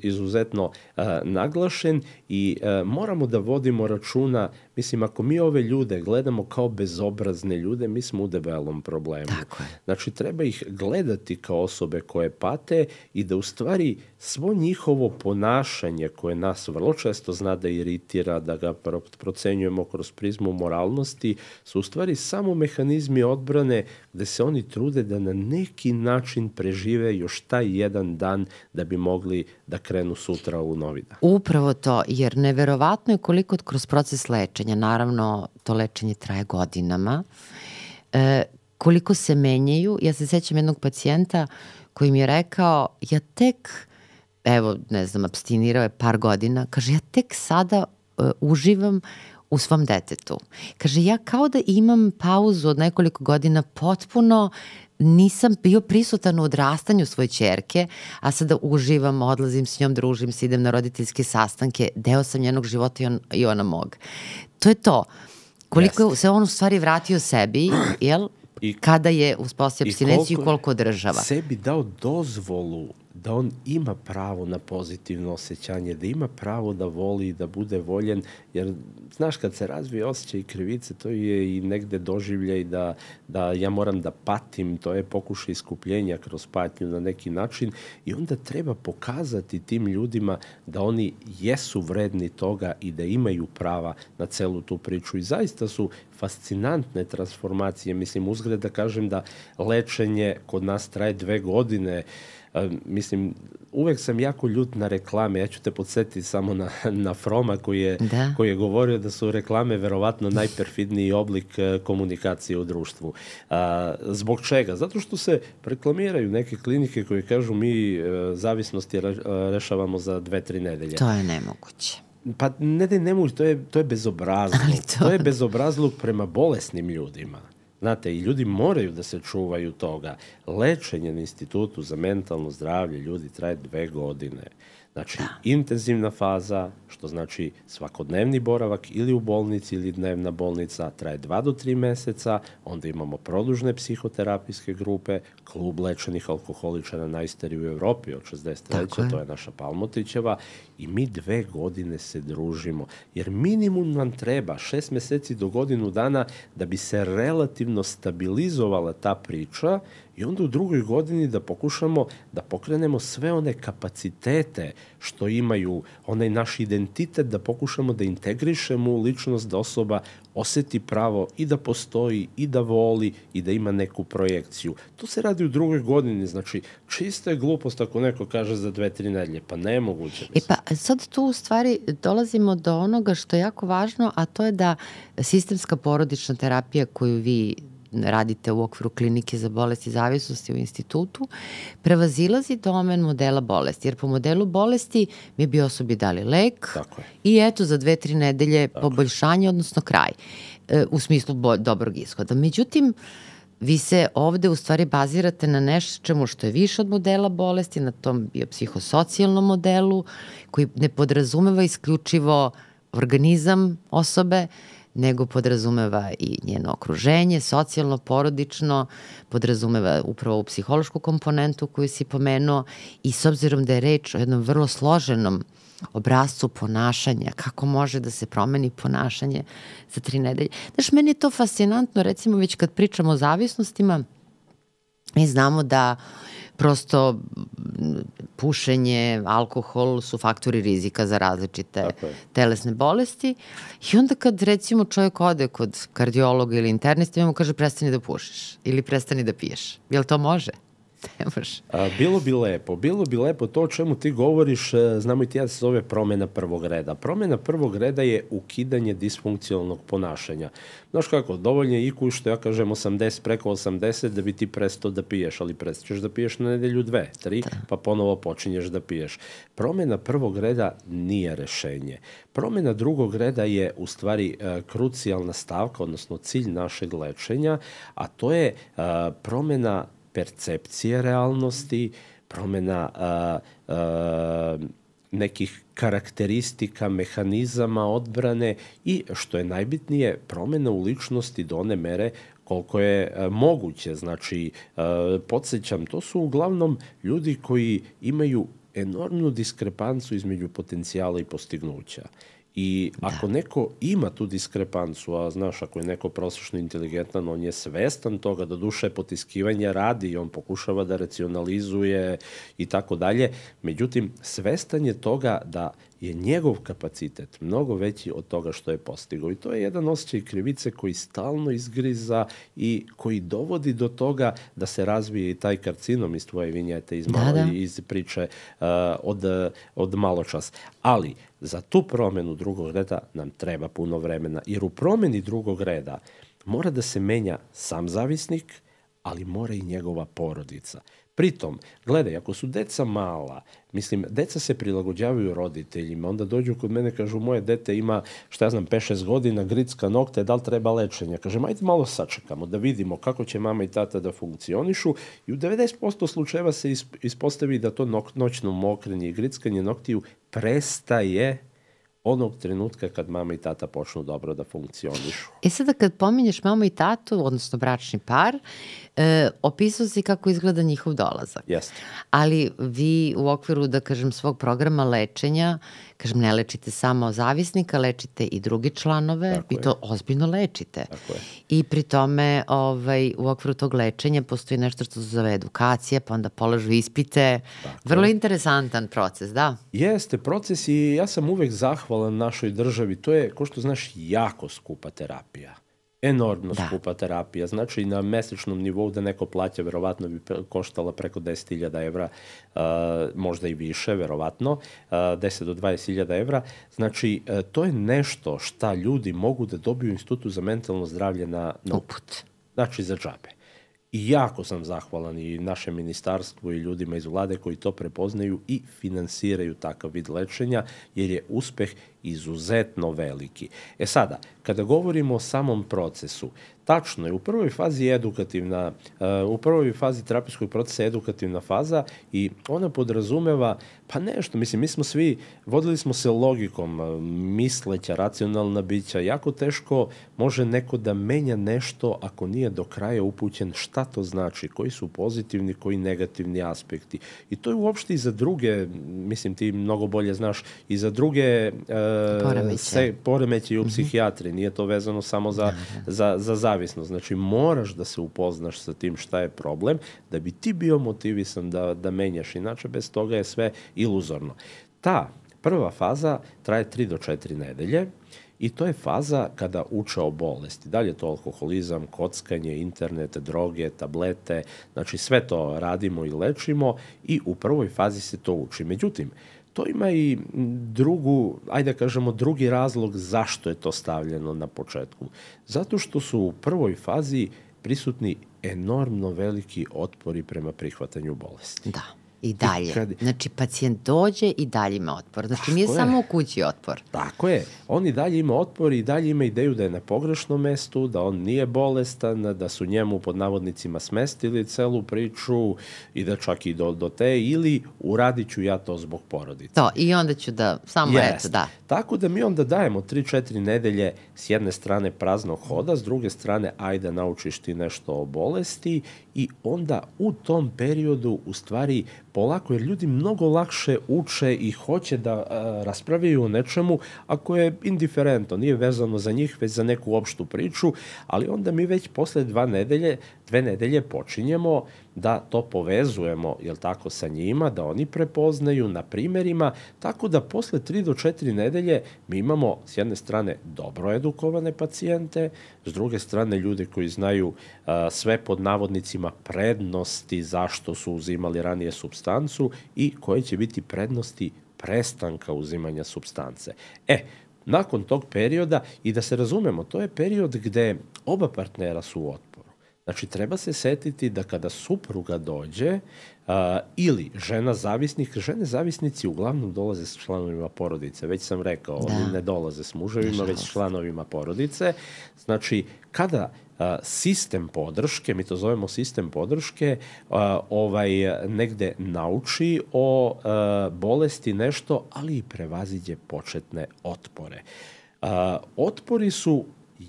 izuzetno naglašen i moramo da vodimo računa. Mislim, ako mi ove ljude gledamo kao bezobrazne ljude, mi smo u debelom problemu. Znači, treba ih gledati kao osobe koje pate i da u stvari svo njihovo ponašanje koje nas vrlo često zna da iritira, da ga procenjujemo kroz prizmu moralnosti, su u stvari samo mehanizmi odbrane gde se oni trude da na neki način prežive još taj jedan dan da bi mogli da krenu sutra u novi dan. Upravo to, jer neverovatno je koliko kroz proces lečenja, naravno to lečenje traje godinama, koliko se menjaju. Ja se sećam jednog pacijenta koji mi je rekao, ja tek evo, ne znam, abstinirao je par godina, kaže, ja tek sada uživam u svom detetu. Kaže, ja kao da imam pauzu od nekoliko godina, potpuno nisam bio prisutan u odrastanju svoje ćerke, a sada uživam, odlazim s njom, družim se, idem na roditeljske sastanke, deo sam njenog života i ona mog. To je to. Koliko se on u stvari vratio sebi, jel? Kada je uspostavio apstinenciju i koliko održava. Sebi dao dozvolu da on ima pravo na pozitivno osjećanje, da ima pravo da voli, da bude voljen, jer znaš kad se razvije osjećaj krivice, to je i negde doživljaj da ja moram da patim, to je pokušaj iskupljenja kroz patnju na neki način i onda treba pokazati tim ljudima da oni jesu vredni toga i da imaju prava na celu tu priču i zaista su fascinantne transformacije. Mislim, uzgred da kažem da lečenje kod nas traje 2 godine. Mislim, uvek sam jako ljut na reklame. Ja ću te podsjetiti samo na Froma koji je govorio da su reklame verovatno najperfidniji oblik komunikacije u društvu. Zbog čega? Zato što se reklamiraju neke klinike koje kažu mi zavisnosti rešavamo za 2-3 nedelje. To je nemoguće. Pa ne mogu, to je bezobrazluk. To je bezobrazluk prema bolesnim ljudima. Znate, i ljudi moraju da se čuvaju toga. Lečenje na Institutu za mentalno zdravlje ljudi traje 2 godine. Znači, intenzivna faza, što znači svakodnevni boravak ili u bolnici ili dnevna bolnica, traje 2 do 3 meseca, onda imamo produžne psihoterapijske grupe, klub lečenih alkoholičara najstariji u Evropi od 63. To je naša Palmotićeva i mi 2 godine se družimo. Jer minimum nam treba 6 meseci do godinu dana da bi se relativno stabilizovala ta priča i onda u 2. godini da pokušamo da pokrenemo sve one kapacitete što imaju, onaj naš identitet, da pokušamo da integrišemo u ličnost, da osoba oseti pravo i da postoji, i da voli, i da ima neku projekciju. To se radi u 2. godini, znači čista je glupost ako neko kaže za 2-3 nedelje, pa nemoguće. Pa sad tu u stvari dolazimo do onoga što je jako važno, a to je da sistemska porodična terapija koju vi radite u okviru klinike za bolesti zavisnosti u institutu, prevazilazi domen modela bolesti. Jer po modelu bolesti mi bi osobi dali lek i eto za 2-3 nedelje poboljšanje, odnosno kraj, u smislu dobrog ishoda. Međutim, vi se ovde u stvari bazirate na nečemu što je više od modela bolesti, na tom biopsihosocijalnom modelu, koji ne podrazumeva isključivo organizam osobe, nego podrazumeva i njeno okruženje, socijalno, porodično, podrazumeva upravo psihološku komponentu koju si pomenuo i s obzirom da je reč o jednom vrlo složenom obrascu ponašanja, kako može da se promeni ponašanje za 3 nedelje. Znaš, meni je to fascinantno, recimo već kad pričamo o zavisnostima, mi znamo da prosto pušenje, alkohol su faktori rizika za različite telesne bolesti i onda kad recimo čovjek ode kod kardiologa ili internista i mu kaže prestani da pušiš ili prestani da piješ. Jel to može? Ne može. Bilo bi lepo to o čemu ti govoriš, znamo i ti da se zove promjena prvog reda. Promjena prvog reda je ukidanje disfunkcionalnog ponašanja. Znaš kako, dovoljno je IQ što ja kažem 80, preko 80 da bi ti prestao da piješ, ali prestaćeš da piješ na nedelju 2, 3, pa ponovo počinješ da piješ. Promjena prvog reda nije rešenje. Promjena drugog reda je u stvari krucijalna stavka, odnosno cilj našeg lečenja, a to je promjena percepcije realnosti, promjena nekih karakteristika, mehanizama odbrane i, što je najbitnije, promjena u ličnosti do one mere koliko je moguće. Znači, podsjećam, to su uglavnom ljudi koji imaju enormnu diskrepancu između potencijala i postignuća. I ako neko ima tu diskrepancu, a znaš, ako je neko prosječno inteligentan, on je svestan toga da duše potiskivanja radi i on pokušava da racionalizuje i tako dalje. Međutim, svestan je toga da je njegov kapacitet mnogo veći od toga što je postigao. I to je jedan osjećaj krivice koji stalno izgriza i koji dovodi do toga da se razvije i taj karcinom iz tvoje vinjete, iz priče od malo čas. Ali za tu promjenu drugog reda nam treba puno vremena, jer u promjeni drugog reda mora da se menja sam zavisnik, ali mora i njegova porodica. Pritom, gledaj, ako su deca mala, mislim, deca se prilagođavaju roditeljima, onda dođu kod mene, kažu, moje dete ima, 5-6 godina, gricka nokte, da li treba lečenje? Kažem, ajde malo sačekamo da vidimo kako će mama i tata da funkcionišu i u 90% slučajeva se ispostavi da to noćno mokrenje i grickanje noktiju prestaje onog trenutka kad mama i tata počnu dobro da funkcionišu. Sada kad pominješ mamu i tatu, odnosno bračni par, opisao si kako izgleda njihov dolazak. Jeste. Ali vi u okviru, da kažem, svog programa lečenja, kažem, ne lečite samo zavisnika, lečite i drugi članove i to ozbiljno lečite. Tako je. I pri tome u okviru tog lečenja postoji nešto što se zove edukacija, pa onda polažu ispite. Vrlo interesantan proces, da? Jeste, proces i ja sam uvek zahvalan našoj državi. To je, ko što znaš, jako skupa terapija. Enormno skupa terapija. Znači, na mesečnom nivou da neko plaća, verovatno bi koštala preko 10.000 evra, možda i više, verovatno, 10 do 20.000 evra. Znači, to je nešto šta ljudi mogu da dobiju u Institutu za mentalno zdravlje na uput. Znači, za džabe. I jako sam zahvalan i našem ministarstvu i ljudima iz vlade koji to prepoznaju i finansiraju takav vid lečenja, jer je uspeh izuzetno veliki. Sada, kada govorimo o samom procesu, tačno je, u prvoj fazi je edukativna, u prvoj fazi terapijskog procesa je edukativna faza i ona podrazumeva, pa nešto, mislim, mi smo svi, vodili smo se logikom, misleća, racionalna bića, jako teško može neko da menja nešto ako nije do kraja upućen šta to znači, koji su pozitivni, koji negativni aspekti. I to je uopšte i za druge, mislim, ti mnogo bolje znaš, i za druge poremeće u psihijatriji, nije to vezano samo za zavisnost. Znači, moraš da se upoznaš sa tim šta je problem, da bi ti bio motivisan da menjaš. Inače, bez toga je sve iluzorno. Ta prva faza traje 3 do 4 nedelje i to je faza kada uče o bolesti. Da li je to alkoholizam, kockanje, internet, droge, tablete, znači sve to radimo i lečimo i u prvoj fazi se to uči. Međutim, to ima i drugi razlog zašto je to stavljeno na početku. Zato što su u prvoj fazi prisutni enormno veliki otpori prema prihvatanju bolesti. Da. I dalje. Znači, pacijent dođe i dalje ima otpor. Znači, nije samo u kući otpor. Tako je. On i dalje ima otpor i dalje ima ideju da je na pogrešnom mestu, da on nije bolestan, da su njemu pod navodnicima smestili celu priču i da čak i do te, ili uradit ću ja to zbog porodice. To, i onda ću da, samo eto, da. Tako da mi onda dajemo 3-4 nedelje s jedne strane praznog hoda, s druge strane ajde naučiš ti nešto o bolesti i onda u tom periodu u stvari polako, jer ljudi mnogo lakše uče i hoće da raspravljaju o nečemu ako je indiferentno, nije vezano za njih, već za neku opštu priču, ali onda mi već posle 2 nedelje počinjemo da to povezujemo, jel tako, sa njima, da oni prepoznaju na primjerima, tako da posle 3 do 4 nedelje mi imamo s jedne strane dobro edukovane pacijente, s druge strane ljude koji znaju sve pod navodnicima prednosti zašto su uzimali ranije supstancu i koje će biti prednosti prestanka uzimanja supstance. Nakon tog perioda, i da se razumemo, to je period gde oba partnera su u otporu. Znači, treba se setiti da kada supruga dođe ili žene zavisnici uglavnom dolaze s članovima porodice. Već sam rekao, oni ne dolaze s muževima, već s članovima porodice. Znači, kada sistem podrške, mi to zovemo sistem podrške, negde nauči o bolesti nešto, ali i prevaziđe početne otpore. Otpori su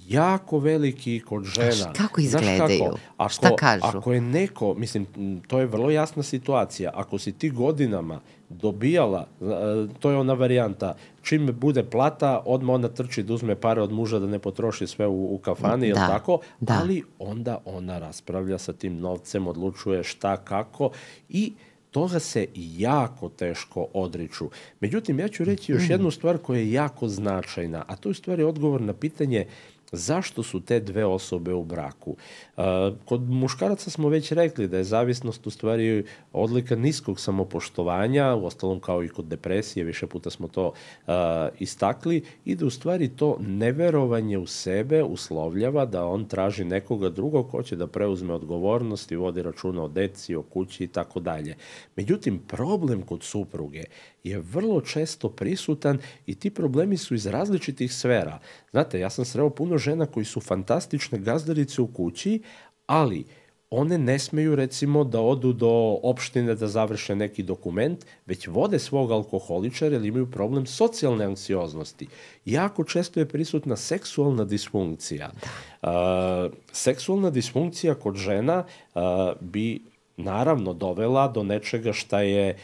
jako veliki kod žena. Kako izgledaju? Šta kažu? Ako je neko, mislim, to je vrlo jasna situacija, ako si ti godinama dobijala, to je ona varijanta, čim bude plata, odmah ona trči da uzme pare od muža da ne potroši sve u kafani, jel tako? Ali onda ona raspravlja sa tim novcem, odlučuje šta, kako i toga se jako teško odriču. Međutim, ja ću reći još jednu stvar koja je jako značajna, a to je u stvari odgovor na pitanje zašto su te dve osobe u braku. Kod muškaraca smo već rekli da je zavisnost u stvari odlika niskog samopoštovanja, uostalom kao i kod depresije, više puta smo to istakli, i da u stvari to neverovanje u sebe uslovljava da on traži nekoga drugog ko će da preuzme odgovornost i vodi računa o deci, o kući i tako dalje. Međutim, problem kod supruge je vrlo često prisutan i ti problemi su iz različitih sfera. Znate, ja sam sreo puno žena koji su fantastične gazdarice u kući, ali one ne smeju, recimo, da odu do opštine da završe neki dokument, već vode svog alkoholičara jer imaju problem socijalne anksioznosti. Jako često je prisutna seksualna disfunkcija. Seksualna disfunkcija kod žena bi naravno dovela do nečega šta je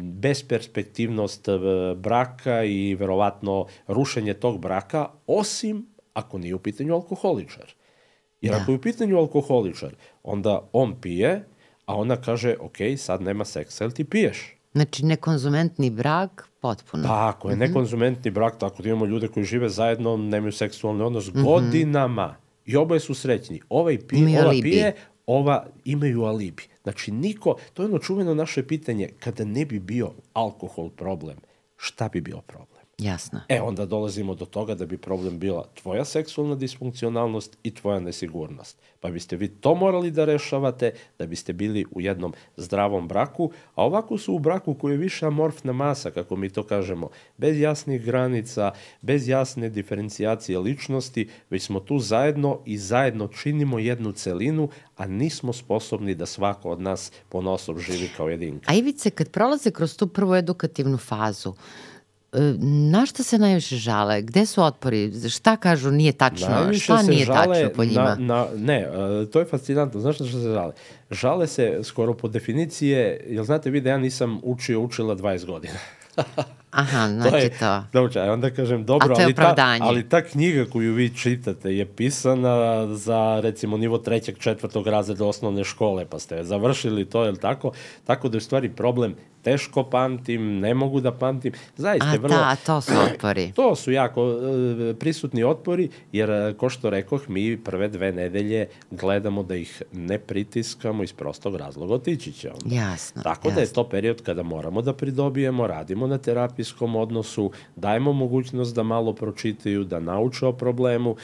besperspektivnost braka i verovatno rušenje tog braka, osim ako nije u pitanju alkoholičar. Jer ako je u pitanju alkoholičar, onda on pije, a ona kaže, ok, sad nema seksa, jel ti piješ? Znači, nekonzumentni brak, potpuno. Tako je, nekonzumentni brak, tako da imamo ljude koji žive zajedno, nemaju seksualni odnos godinama i oboje su srećni. Ova pije, ova imaju alibi. Znači, to je ono čuveno naše pitanje, kada ne bi bio alkohol problem, šta bi bio problem? Jasno. Onda dolazimo do toga da bi problem bila tvoja seksualna disfunkcionalnost i tvoja nesigurnost. Pa biste vi to morali da rešavate da biste bili u jednom zdravom braku, a ovako su u braku koji je više amorfna masa, kako mi to kažemo, bez jasnih granica, bez jasne diferencijacije ličnosti, već smo tu zajedno i zajedno činimo jednu celinu, a nismo sposobni da svako od nas ponosom živi kao jedinka. A Ivice, kad prolaze kroz tu prvu edukativnu fazu, na šta se najviše žale? Gde su otpori? Šta kažu nije tačno? Šta nije tačno po njima? To je fascinantno. Znaš šta se žale? Žale se skoro po definicije, jer znate vi da ja nisam učila 20 godina. Aha, znači to. Onda kažem, dobro, ali ta knjiga koju vi čitate je pisana za, recimo, nivo 3. 4. razreda osnovne škole, pa ste završili to, je li tako? Tako da je u stvari problem teško pamtim, ne mogu da pamtim. To su otpori. To su jako prisutni otpori, jer, ko što rekoh, mi prve 2 nedelje gledamo da ih ne pritiskamo iz prostog razloga, otići će onda. Jasno. Tako da je to period kada moramo da pridobijemo, radimo na terapijskom odnosu, dajemo mogućnost da malo pročitaju, da nauče o problemu.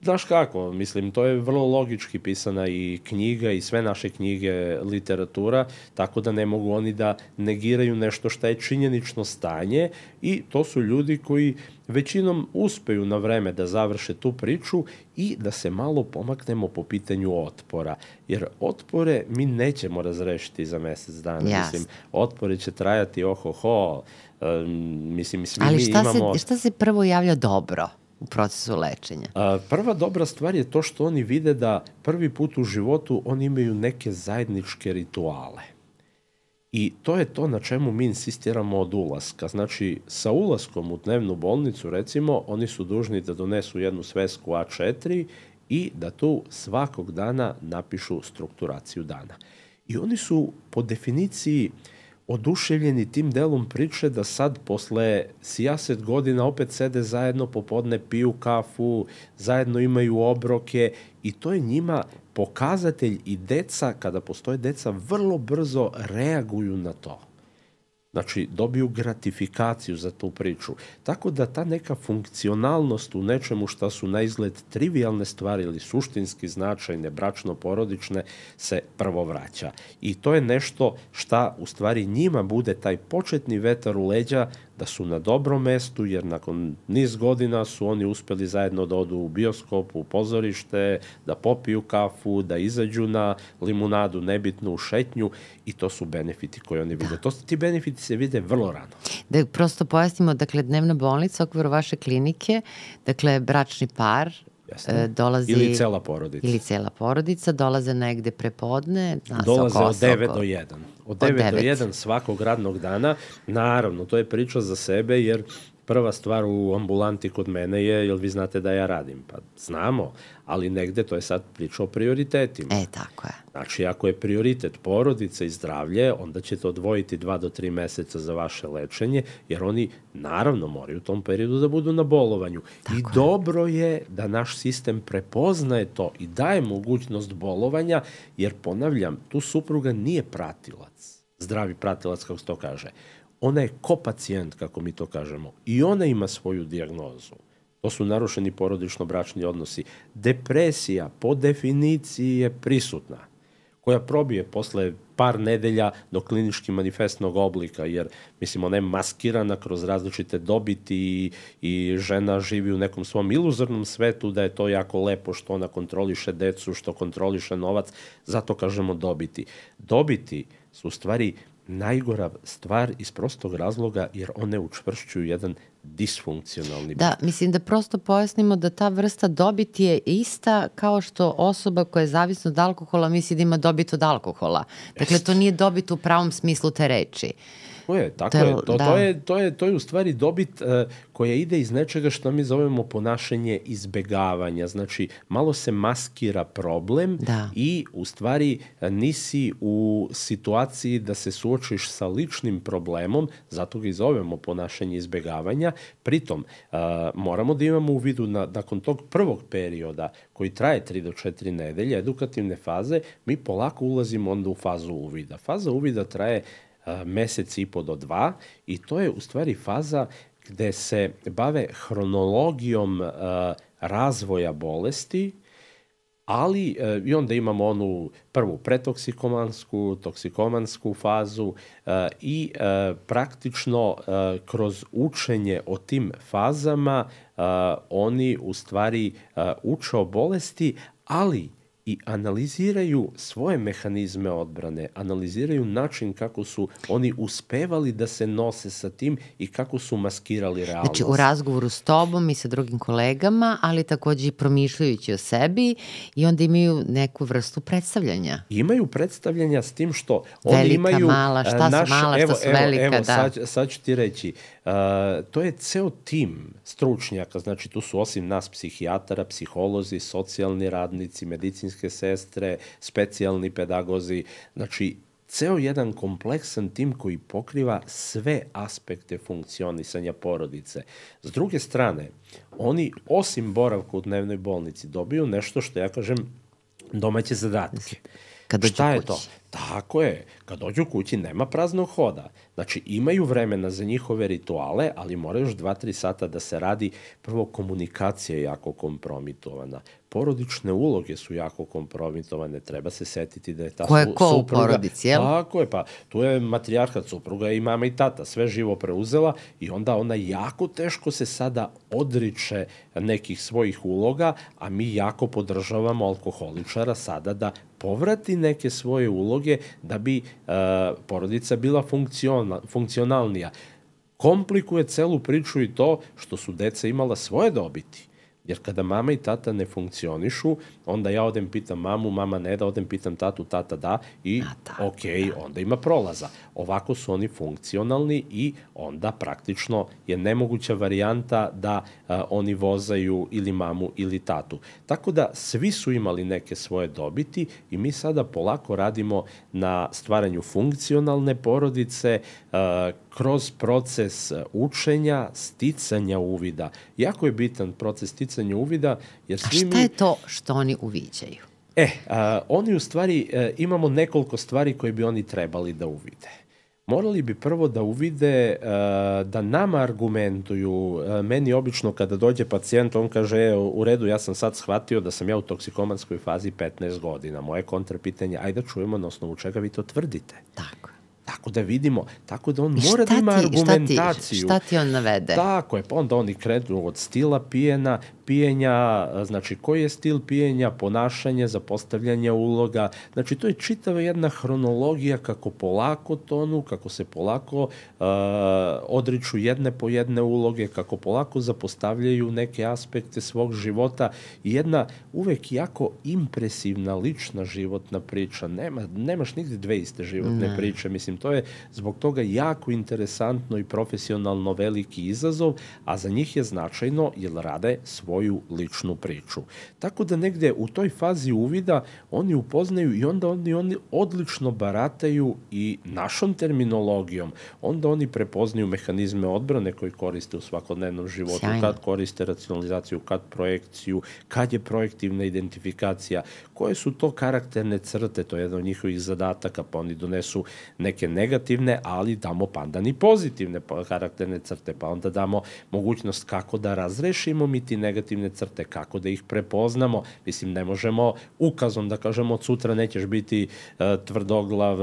Znaš kako, mislim, to je vrlo logički pisana i knjiga i sve naše knjige, literatura, tako da ne mogu oni da negiraju nešto što je činjenično stanje i to su ljudi koji većinom uspeju na vreme da završe tu priču i da se malo pomaknemo po pitanju otpora. Jer otpore mi nećemo razrešiti za mesec dana. Yes. Mislim, otpore će trajati mislim, svi ali mi imamo... Ali šta se prvo javlja dobro u procesu lečenja? Prva dobra stvar je to što oni vide da prvi put u životu oni imaju neke zajedničke rituale. I to je to na čemu mi insistiramo od ulaska. Znači, sa ulaskom u dnevnu bolnicu, recimo, oni su dužni da donesu jednu svesku A4 i da tu svakog dana napišu strukturaciju dana. I oni su po definiciji oduševljeni tim delom priče da sad posle 70 godina opet sede zajedno popodne, piju kafu, zajedno imaju obroke i to je njima pokazatelj i deca, kada postoje deca, vrlo brzo reaguju na to. Znači, dobiju gratifikaciju za tu priču. Tako da ta neka funkcionalnost u nečemu šta su na izgled trivialne stvari ili suštinski značajne, bračno-porodične, se prvo vraća. I to je nešto šta u stvari njima bude taj početni vetar u leđa da su na dobrom mestu, jer nakon niz godina su oni uspeli zajedno da odu u bioskop, u pozorište, da popiju kafu, da izađu na limunadu, nebitnu, u šetnju i to su benefiti koje oni vide. Ti benefiti se vide vrlo rano. Da prosto pojasnimo, dakle, dnevna bolnica u okviru vaše klinike, dakle, bračni par, dolazi... Ili cela porodica. Ili cela porodica, dolaze negde prepodne. Dolaze od 9 do 1. Od 9 do 1 svakog radnog dana. Naravno, to je priča za sebe, jer prva stvar u ambulanti kod mene je, jel vi znate da ja radim? Pa znamo, ali negde to je sad priča o prioritetima. Tako je. Znači, ako je prioritet porodica i zdravlje, onda ćete odvojiti 2 do 3 meseca za vaše lečenje, jer oni naravno moraju u tom periodu da budu na bolovanju. I dobro je da naš sistem prepoznaje to i daje mogućnost bolovanja, jer ponavljam, tu supruga nije pratilac, zdravi pratilac, kako se to kaže. Ona je kopacijent, kako mi to kažemo, i ona ima svoju dijagnozu. To su narušeni porodično-bračni odnosi. Depresija po definiciji je prisutna, koja probije posle par nedelja do klinički manifestnog oblika, jer, mislim, ona je maskirana kroz različite dobiti i žena živi u nekom svom iluzornom svetu da je to jako lepo što ona kontroliše decu, što kontroliše novac, zato kažemo dobiti. Dobiti su u stvari najgora stvar iz prostog razloga jer one učvršćuju jedan disfunkcionalni... Da, mislim da prosto pojasnimo da ta vrsta dobiti je ista kao što osoba koja je zavisna od alkohola misli da ima dobit od alkohola. Dakle, to nije dobit u pravom smislu te reči. Tako je. To je u stvari dobit koja ide iz nečega što mi zovemo ponašanje izbegavanja. Znači, malo se maskira problem i u stvari nisi u situaciji da se suočiš sa ličnim problemom, zato ga i zovemo ponašanje izbegavanja. Pritom, moramo da imamo u vidu nakon tog prvog perioda koji traje 3 do 4 nedelje, edukativne faze, mi polako ulazimo onda u fazu uvida. Faza uvida traje mesec i po do 2 i to je u stvari faza gde se bave hronologijom razvoja bolesti, ali i onda imamo onu prvu toksikomansku fazu i praktično kroz učenje o tim fazama oni u stvari uče o bolesti, ali i analiziraju svoje mehanizme odbrane, analiziraju način kako su oni uspevali da se nose sa tim i kako su maskirali realnost. Znači, u razgovoru s tobom i sa drugim kolegama, ali takođe i promišljajući o sebi i onda imaju neku vrstu predstavljanja. Imaju predstavljanja s tim što oni imaju... Velika, mala, šta su mala, šta su velika, da. Sad ću ti reći, to je ceo tim stručnjaka, znači tu su osim nas psihijatara, psiholozi, socijalni radnici, medicinske sestre, specijalni pedagozi, znači ceo jedan kompleksan tim koji pokriva sve aspekte funkcionisanja porodice. S druge strane, oni osim boravka u dnevnoj bolnici dobiju nešto što ja kažem domaće zadatke. Šta je to? Tako je. Kad dođu kući nema praznog hoda. Znači imaju vremena za njihove rituale, ali mora još 2-3 sata da se radi. Prvo, komunikacija je jako kompromitovana. Porodične uloge su jako kompromitovane. Treba se setiti da je ta supruga... Ko u porodici, jel? Tako je, pa tu je matrijarhat, supruga i mama i tata. Sve živo preuzela i onda ona jako teško se sada odriče nekih svojih uloga, a mi jako podržavamo alkoholičara sada da povrati neke svoje uloge da bi porodica bila funkcionalnija. Komplikuje celu priču i to što su deca imala svoje dobiti. Jer kada mama i tata ne funkcionišu, onda ja odem pitam mamu, mama ne da, odem pitam tatu, tata da i onda ima prolaza. Ovako su oni funkcionalni i onda praktično je nemoguća varijanta da oni vozaju ili mamu ili tatu. Tako da svi su imali neke svoje dobiti i mi sada polako radimo na stvaranju funkcionalne porodice kroz proces učenja, sticanja uvida. Jako je bitan proces sticanja uvida. Jer A šta je to što oni uviđaju? Oni u stvari, imamo nekoliko stvari koje bi oni trebali da uvide. Morali bi prvo da uvide, da nama argumentuju. Meni obično kada dođe pacijent, on kaže, u redu, ja sam sad shvatio da sam ja u toksikomanskoj fazi 15 godina. Moje kontrapitanje, ajde da čujemo na osnovu čega vi to tvrdite. Tako da vidimo, tako da on mora da ima argumentaciju. Šta ti on navede? Tako je, pa onda oni krenu od stila pijenja, znači koji je stil pijenja, ponašanje, zapostavljanje uloga. Znači to je čitava jedna hronologija kako polako tonu, kako se polako odriču jedne po jedne uloge, kako polako zapostavljaju neke aspekte svog života i jedna uvek jako impresivna lična životna priča. Nemaš nigde dve iste životne priče, mislim Mislim, to je zbog toga jako interesantno i profesionalno veliki izazov, a za njih je značajno jer rade svoju ličnu priču. Tako da negde u toj fazi uvida oni upoznaju i onda oni odlično barataju i našom terminologijom. Onda oni prepoznaju mehanizme odbrane koji koriste u svakodnevnom životu, Sjajno. kad koriste racionalizaciju, kad projekciju, kad je projektivna identifikacija, koje su to karakterne crte, to je jedan od njihovih zadataka, pa oni donesu neke negativne, ali damo pandan i pozitivne karakterne crte, pa onda damo mogućnost kako da razrešimo mi ti negativne crte, kako da ih prepoznamo. Mislim, ne možemo ukazom da kažemo od sutra nećeš biti tvrdoglav,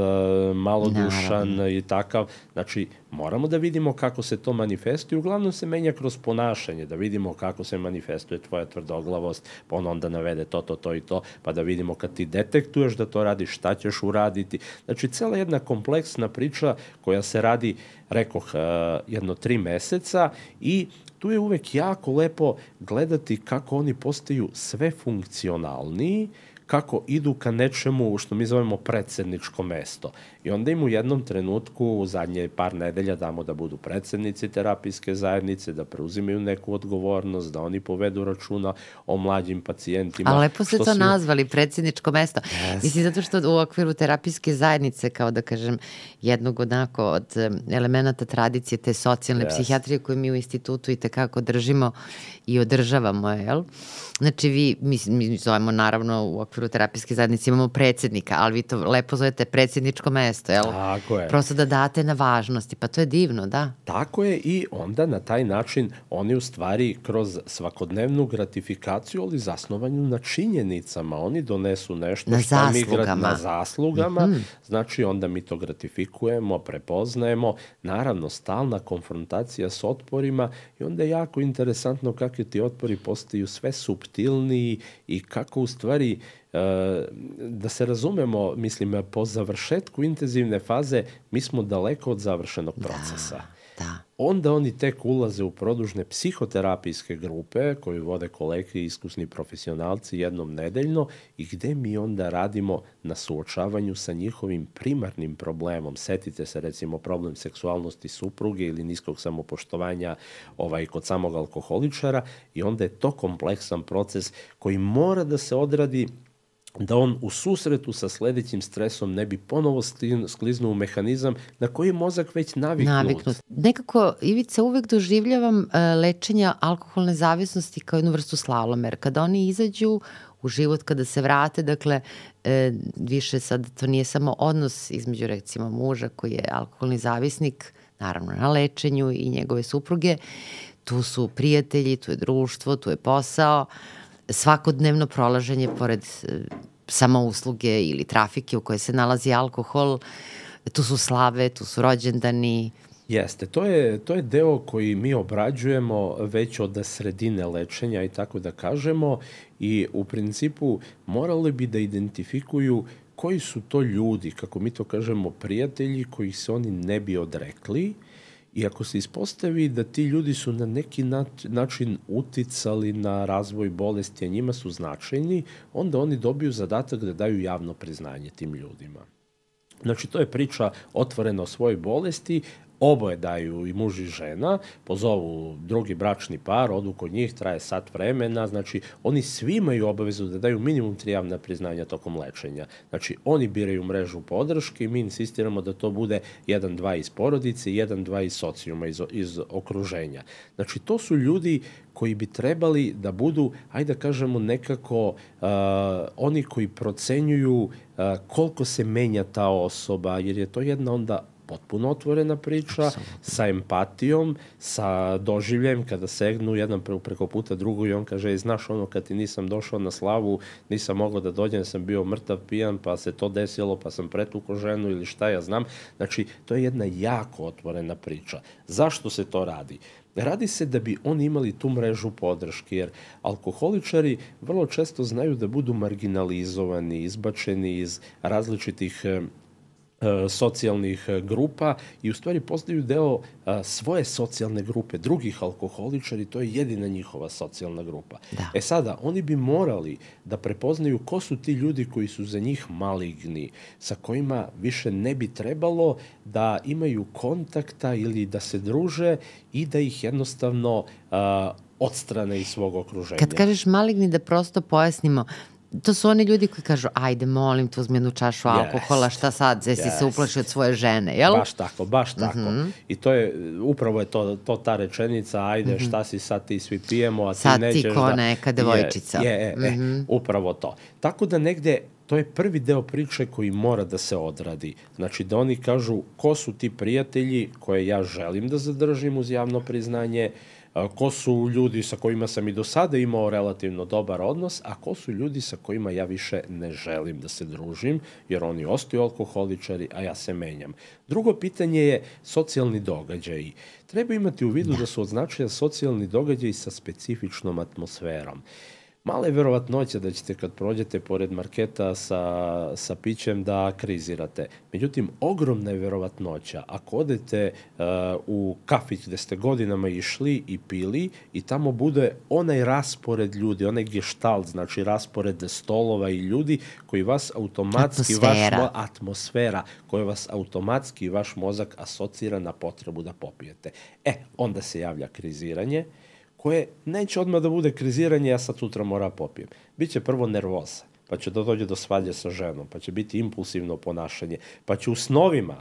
malodušan i takav. Znači, moramo da vidimo kako se to manifestuje. Uglavnom se menja kroz ponašanje, da vidimo kako se manifestuje tvoja tvrdoglavost, pa on onda navede to i to, pa da vidimo kad ti detektuješ da to radiš, šta ćeš uraditi. Znači, cela jedna kompleksna priča koja se radi, rekoh, jedno 3 meseca i tu je uvek jako lepo gledati kako oni postaju sve funkcionalniji, kako idu ka nečemu što mi zovemo predsedničko mesto. I onda im u jednom trenutku, u zadnje par nedelja, damo da budu predsednici terapijske zajednice, da preuzimaju neku odgovornost, da oni povedu računa o mlađim pacijentima. A lepo ste to nazvali, predsedničko mesto. Yes. Mislim, zato što u okviru terapijske zajednice, kao da kažem, jednog onako od elemenata tradicije, te socijalne psihijatrije koje mi u institutu i tekako držimo i održavamo, jel? Znači, mi zovemo naravno u okviru terapijske zajednice imamo predsednika, ali vi to lepo zovete predsedničko mesto, jel? Tako je. Prosto da date na važnosti, pa to je divno, da. Tako je i onda na taj način oni u stvari kroz svakodnevnu gratifikaciju, ali zasnovanju na činjenicama, oni donesu nešto na što zaslugama. Na zaslugama, znači onda mi to gratifikujemo, prepoznajemo, naravno stalna konfrontacija s otporima i onda je jako interesantno kako ti otpori postaju sve suptilniji i kako u stvari da se razumemo, mislim, po završetku intenzivne faze mi smo daleko od završenog procesa. Da. Onda oni tek ulaze u produžne psihoterapijske grupe koju vode kolege i iskusni profesionalci jednom nedeljno i gde mi onda radimo na suočavanju sa njihovim primarnim problemom. Setite se recimo problem seksualnosti supruge ili niskog samopoštovanja kod samog alkoholičara i onda je to kompleksan proces koji mora da se odradi da on u susretu sa sledećim stresom ne bi ponovo skliznuo u mehanizam na koji je mozak već naviknut. Nekako, Ivica, uvek doživljavam lečenja alkoholne zavisnosti kao jednu vrstu slaloma, jer kada oni izađu u život, kada se vrate, dakle, više sad to nije samo odnos između recimo muža koji je alkoholni zavisnik, naravno na lečenju i njegove supruge, tu su prijatelji, tu je društvo, tu je posao, svakodnevno prolaženje pored samousluge ili trafike u kojoj se nalazi alkohol, tu su slave, tu su rođendani. Jeste, to je deo koji mi obrađujemo već od sredine lečenja i tako da kažemo i u principu morali bi da identifikuju koji su to ljudi, kako mi to kažemo, prijatelji kojih se oni ne bi odrekli. I ako se ispostavi da ti ljudi su na neki način uticali na razvoj bolesti, a njima su značajni, onda oni dobiju zadatak da daju javno priznanje tim ljudima. Znači, to je priča otvorena o svojoj bolesti, oboje daju, i muž i žena, pozovu drugi bračni par, odu kod njih, traje sat vremena, znači oni svi imaju obavezu da daju minimum 3 javna priznanja tokom lečenja. Znači, oni biraju mrežu podrške i mi insistiramo da to bude 1-2 iz porodice i 1-2 iz socijuma, iz okruženja. Znači, to su ljudi koji bi trebali da budu, ajde da kažemo nekako, oni koji procenjuju koliko se menja ta osoba, jer je to jedna onda potpuno otvorena priča, sa empatijom, sa doživljem, kada segnu jedan preko puta drugu i on kaže, znaš ono, kad ti nisam došao na slavu, nisam mogao da dođem, sam bio mrtav pijan, pa se to desilo, pa sam pretukao ženu ili šta ja znam. Znači, to je jedna jako otvorena priča. Zašto se to radi? Radi se da bi oni imali tu mrežu podrške, jer alkoholičari vrlo često znaju da budu marginalizovani, izbačeni iz različitih socijalnih grupa i u stvari postaju deo svoje socijalne grupe, drugih alkoholičari, to je jedina njihova socijalna grupa. Da. Sada, oni bi morali da prepoznaju ko su ti ljudi koji su za njih maligni, sa kojima više ne bi trebalo da imaju kontakta ili da se druže i da ih jednostavno odstrane iz svog okruženja. Kad kažeš maligni, da prosto pojasnimo, to su oni ljudi koji kažu, ajde, molim te, uzmi jednu čašu alkohola, šta sad, si se uplaši od svoje žene, jel? Baš tako. I to je, upravo je to ta rečenica, ajde, šta si, sad ti svi pijemo, a ti nećeš da... Sad ti ko neka devojčica. Upravo to. Tako da negde, to je prvi deo priče koji mora da se odradi. Znači da oni kažu ko su ti prijatelji koje ja želim da zadržim uz javno priznanje, ko su ljudi sa kojima sam i do sada imao relativno dobar odnos, a ko su ljudi sa kojima ja više ne želim da se družim, jer oni ostaju alkoholičari, a ja se menjam. Drugo pitanje je socijalni događaji. Treba imati u vidu da su od značaja socijalni događaji sa specifičnom atmosferom. Mala je verovatnoća da ćete kad prođete pored marketa sa pićem da krizirate. Međutim, ogromna je verovatnoća ako odete u kafić gde ste godinama išli i pili i tamo bude onaj raspored ljudi, onaj geštalt, znači raspored stolova i ljudi koji vas automatski, atmosfera koja vas automatski vaš mozak asocira na potrebu da popijete. Onda se javlja kriziranje, koje neće odmah da bude kriziranje, ja sad sutra moram popijem. Biće prvo nervoza, pa će dođe do svađe sa ženom, pa će biti impulsivno ponašanje, pa će u snovima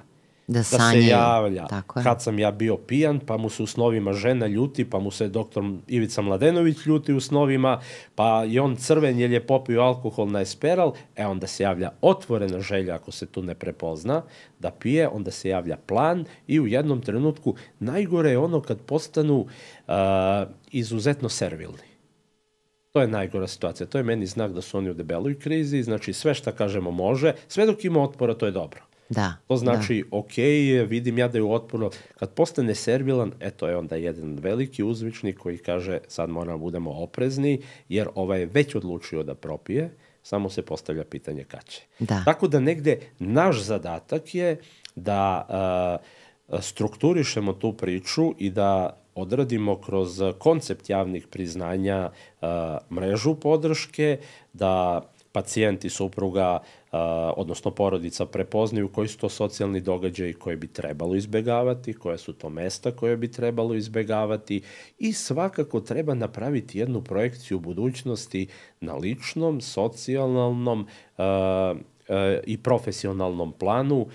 da se javlja kad sam ja bio pijan, pa mu se u snovima žena ljuti, pa mu se doktor Ivica Mladenović ljuti u snovima, pa je on crven jer je popio alkohol na esperal, onda se javlja otvorena želja ako se tu ne prepozna da pije, onda se javlja plan i u jednom trenutku najgore je ono kad postanu izuzetno servilni. To je najgora situacija. To je meni znak da su oni u debeloj krizi, znači sve šta kažemo može, sve dok ima otpora to je dobro. To znači, ok, vidim ja da je u otporu. Kad postane servilan, to je onda jedan veliki uzvičnik koji kaže sad moramo budemo oprezni, jer ovaj je već odlučio da propije, samo se postavlja pitanje kad će. Tako da negde naš zadatak je da strukturišemo tu priču i da odradimo kroz koncept javnih priznanja mrežu podrške, da pacijenti, supruga, odnosno porodica prepoznaju koji su to socijalni događaji koje bi trebalo izbegavati, koja su to mesta koje bi trebalo izbegavati i svakako treba napraviti jednu projekciju budućnosti na ličnom, socijalnom i profesionalnom planu.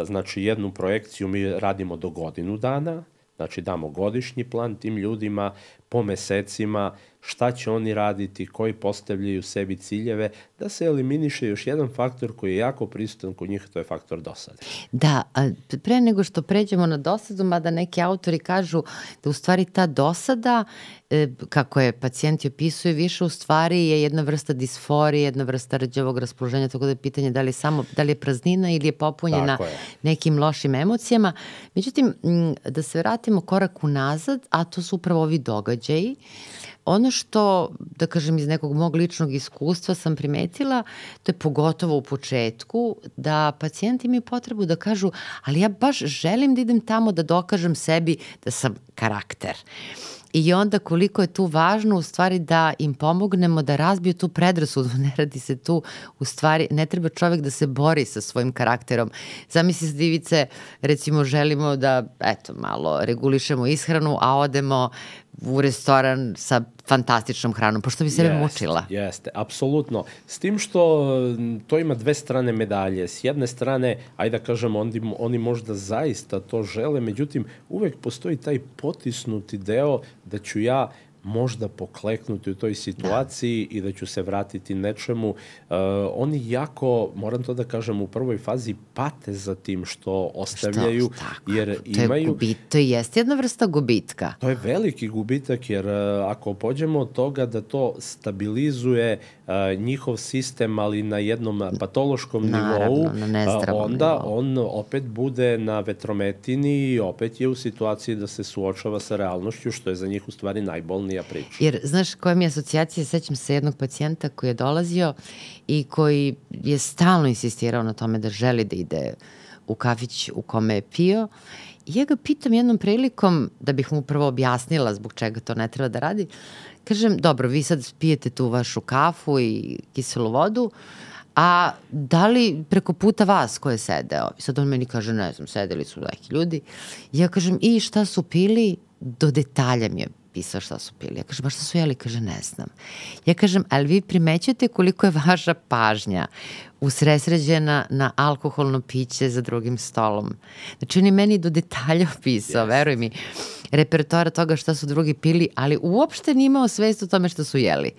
Znači jednu projekciju mi radimo do godinu dana, znači damo godišnji plan tim ljudima po mesecima, šta će oni raditi, koji postavljaju sebi ciljeve, da se eliminiše još jedan faktor koji je jako prisutan kod njih, to je faktor dosade. Da, pre nego što pređemo na dosadu, mada neki autori kažu da u stvari ta dosada, kako je pacijenti opisuju, više u stvari je jedna vrsta disforije, jedna vrsta rđavog raspoloženja, tako da je pitanje da li je praznina ili je popunjena nekim lošim emocijama. Međutim, da se vratimo korak unazad, a to su upravo ovi događaji. Ono što, da kažem, iz nekog mog ličnog iskustva sam primetila, to je pogotovo u početku, da pacijenti imaju potrebu da kažu, ali ja baš želim da idem tamo da dokažem sebi da sam karakter. I onda koliko je tu važno u stvari da im pomognemo da razbiju tu predrasudu, ne radi se tu, u stvari ne treba čovek da se bori sa svojim karakterom. Zamisli se, Divice, recimo želimo da, malo regulišemo ishranu, a odemo u restoran sa fantastičnom hranom, pošto bi sebe mučila. Jeste, apsolutno. S tim što to ima dve strane medalje. S jedne strane, ajde da kažemo, oni možda zaista to žele, međutim, uvek postoji taj potisnuti deo da ću ja možda pokleknuti u toj situaciji i da ću se vratiti nečemu. Oni jako, moram to da kažem, u prvoj fazi pate za tim što ostavljaju, jer imaju... To jeste jedna vrsta gubitka. To je veliki gubitak, jer ako pođemo od toga da to stabilizuje njihov sistem, ali na jednom patološkom nivou, onda on opet bude na vetrometini i opet je u situaciji da se suočava sa realnošću, što je za njih u stvari najbolnija priča. Jer, znaš, koja mi je asocijacija, sećam se jednog pacijenta koji je dolazio i koji je stalno insistirao na tome da želi da ide u kafić u kome je pio. I ja ga pitam jednom prilikom, da bih mu prvo objasnila zbog čega to ne treba da radi, kažem, dobro, vi sad pijete tu vašu kafu i kiselu vodu, a da li preko puta vas ko je sedeo? I sad on meni kaže, ne znam, sedeli su neki ljudi. I ja kažem, i šta su pili? Do detalja mi je pisao šta su pili. Ja kažem, ba šta su jeli? Kaže, ne znam. Ja kažem, ali vi primećujete koliko je vaša pažnja usresređena na alkoholno piće za drugim stolom. Znači, on je meni do detalja opisao, veruj mi, repertoara toga šta su drugi pili, ali uopšte nije imao svest o tome šta su jeli.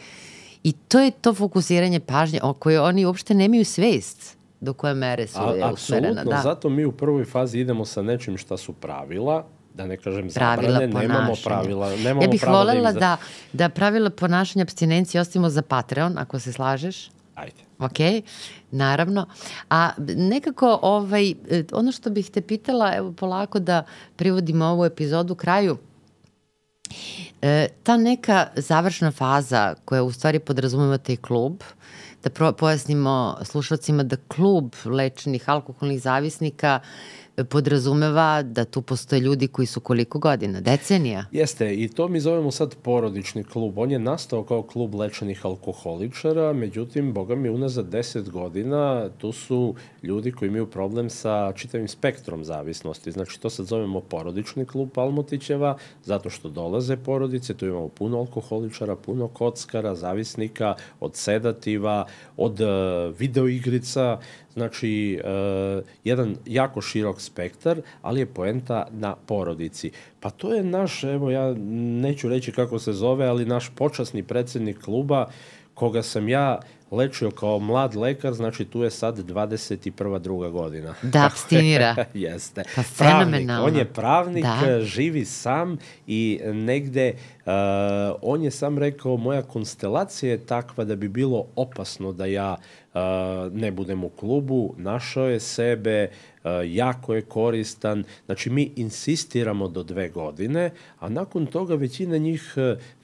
I to je to fokusiranje pažnje o kojoj oni uopšte nemaju svest do koje mere su usmerena. Apsolutno, zato mi u prvoj fazi idemo sa nečim šta su pravila, da ne kažem zabrane, nemamo pravila. Ja bih volela da pravila ponašanja apstinencije ostavimo za Patreon, ako se slažeš. Ajde. Ok, naravno. A nekako ono što bih te pitala, evo polako da privodimo ovu epizodu kraju, ta neka završna faza koja u stvari podrazumeva taj klub, da pojasnimo slušalcima da klub lečenih alkoholnih zavisnika podrazumeva da tu postoje ljudi koji su koliko godina? Decenija? Jeste, i to mi zovemo sad porodični klub. On je nastao kao klub lečenih alkoholičara, međutim, boga mi, unazad 10 godina tu su ljudi koji imaju problem sa čitavim spektrom zavisnosti. Znači, to sad zovemo porodični klub Palmotićeva, zato što dolaze porodice, tu imamo puno alkoholičara, puno kockara, zavisnika, od sedativa, od videoigrica, znači, jedan jako širok spektar, ali je poenta na porodici. Pa to je naš, evo ja neću reći kako se zove, ali naš počasni predsjednik kluba, koga sam ja lečio kao mlad lekar, znači tu je sad 21. druga godina. Da abstinira. Jeste. Pa fenomenalno. On je pravnik, živi sam i negde on je sam rekao, moja konstelacija je takva da bi bilo opasno da ja ne budem u klubu, našao je sebe, jako je koristan. Znači, mi insistiramo do 2 godine, a nakon toga većina njih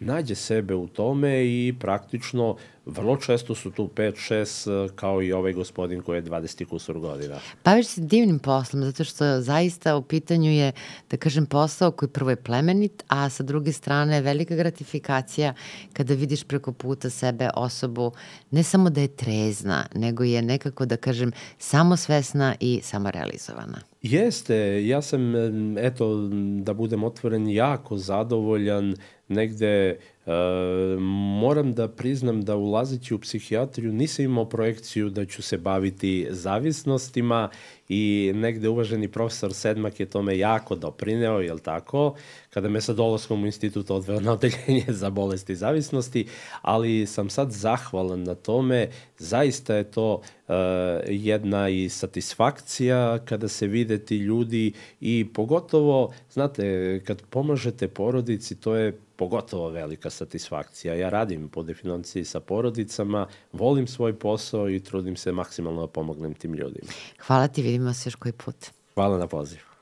nađe sebe u tome i praktično vrlo često su tu 5-6, kao i ovaj gospodin koji je 20 kusur godina. Baviš se divnim poslom, zato što zaista u pitanju je, da kažem, posao koji prvo je plemenit, a sa druge strane je velika gratifikacija kada vidiš preko puta sebe osobu, ne samo da je trezna, nego je nekako, da kažem, samosvesna i samorealizovana. Jeste, ja sam, eto, da budem otvoren, jako zadovoljan. Negde moram da priznam da ulazeći u psihijatriju nisam imao projekciju da ću se baviti zavisnostima i negde uvaženi profesor Sedmak je tome jako doprineo, jel tako, kada me sa dolaskom u institut odveo na odeljenje za bolesti i zavisnosti, ali sam sad zahvalan na tome, zaista je to jedna i satisfakcija kada se vide ti ljudi i pogotovo, znate, kad pomažete porodici, to je pogotovo velika satisfakcija. Ja radim po definiciji sa porodicama, volim svoj posao i trudim se maksimalno da pomognem tim ljudima. Hvala ti, vidimo se još koji put. Hvala na pozivu.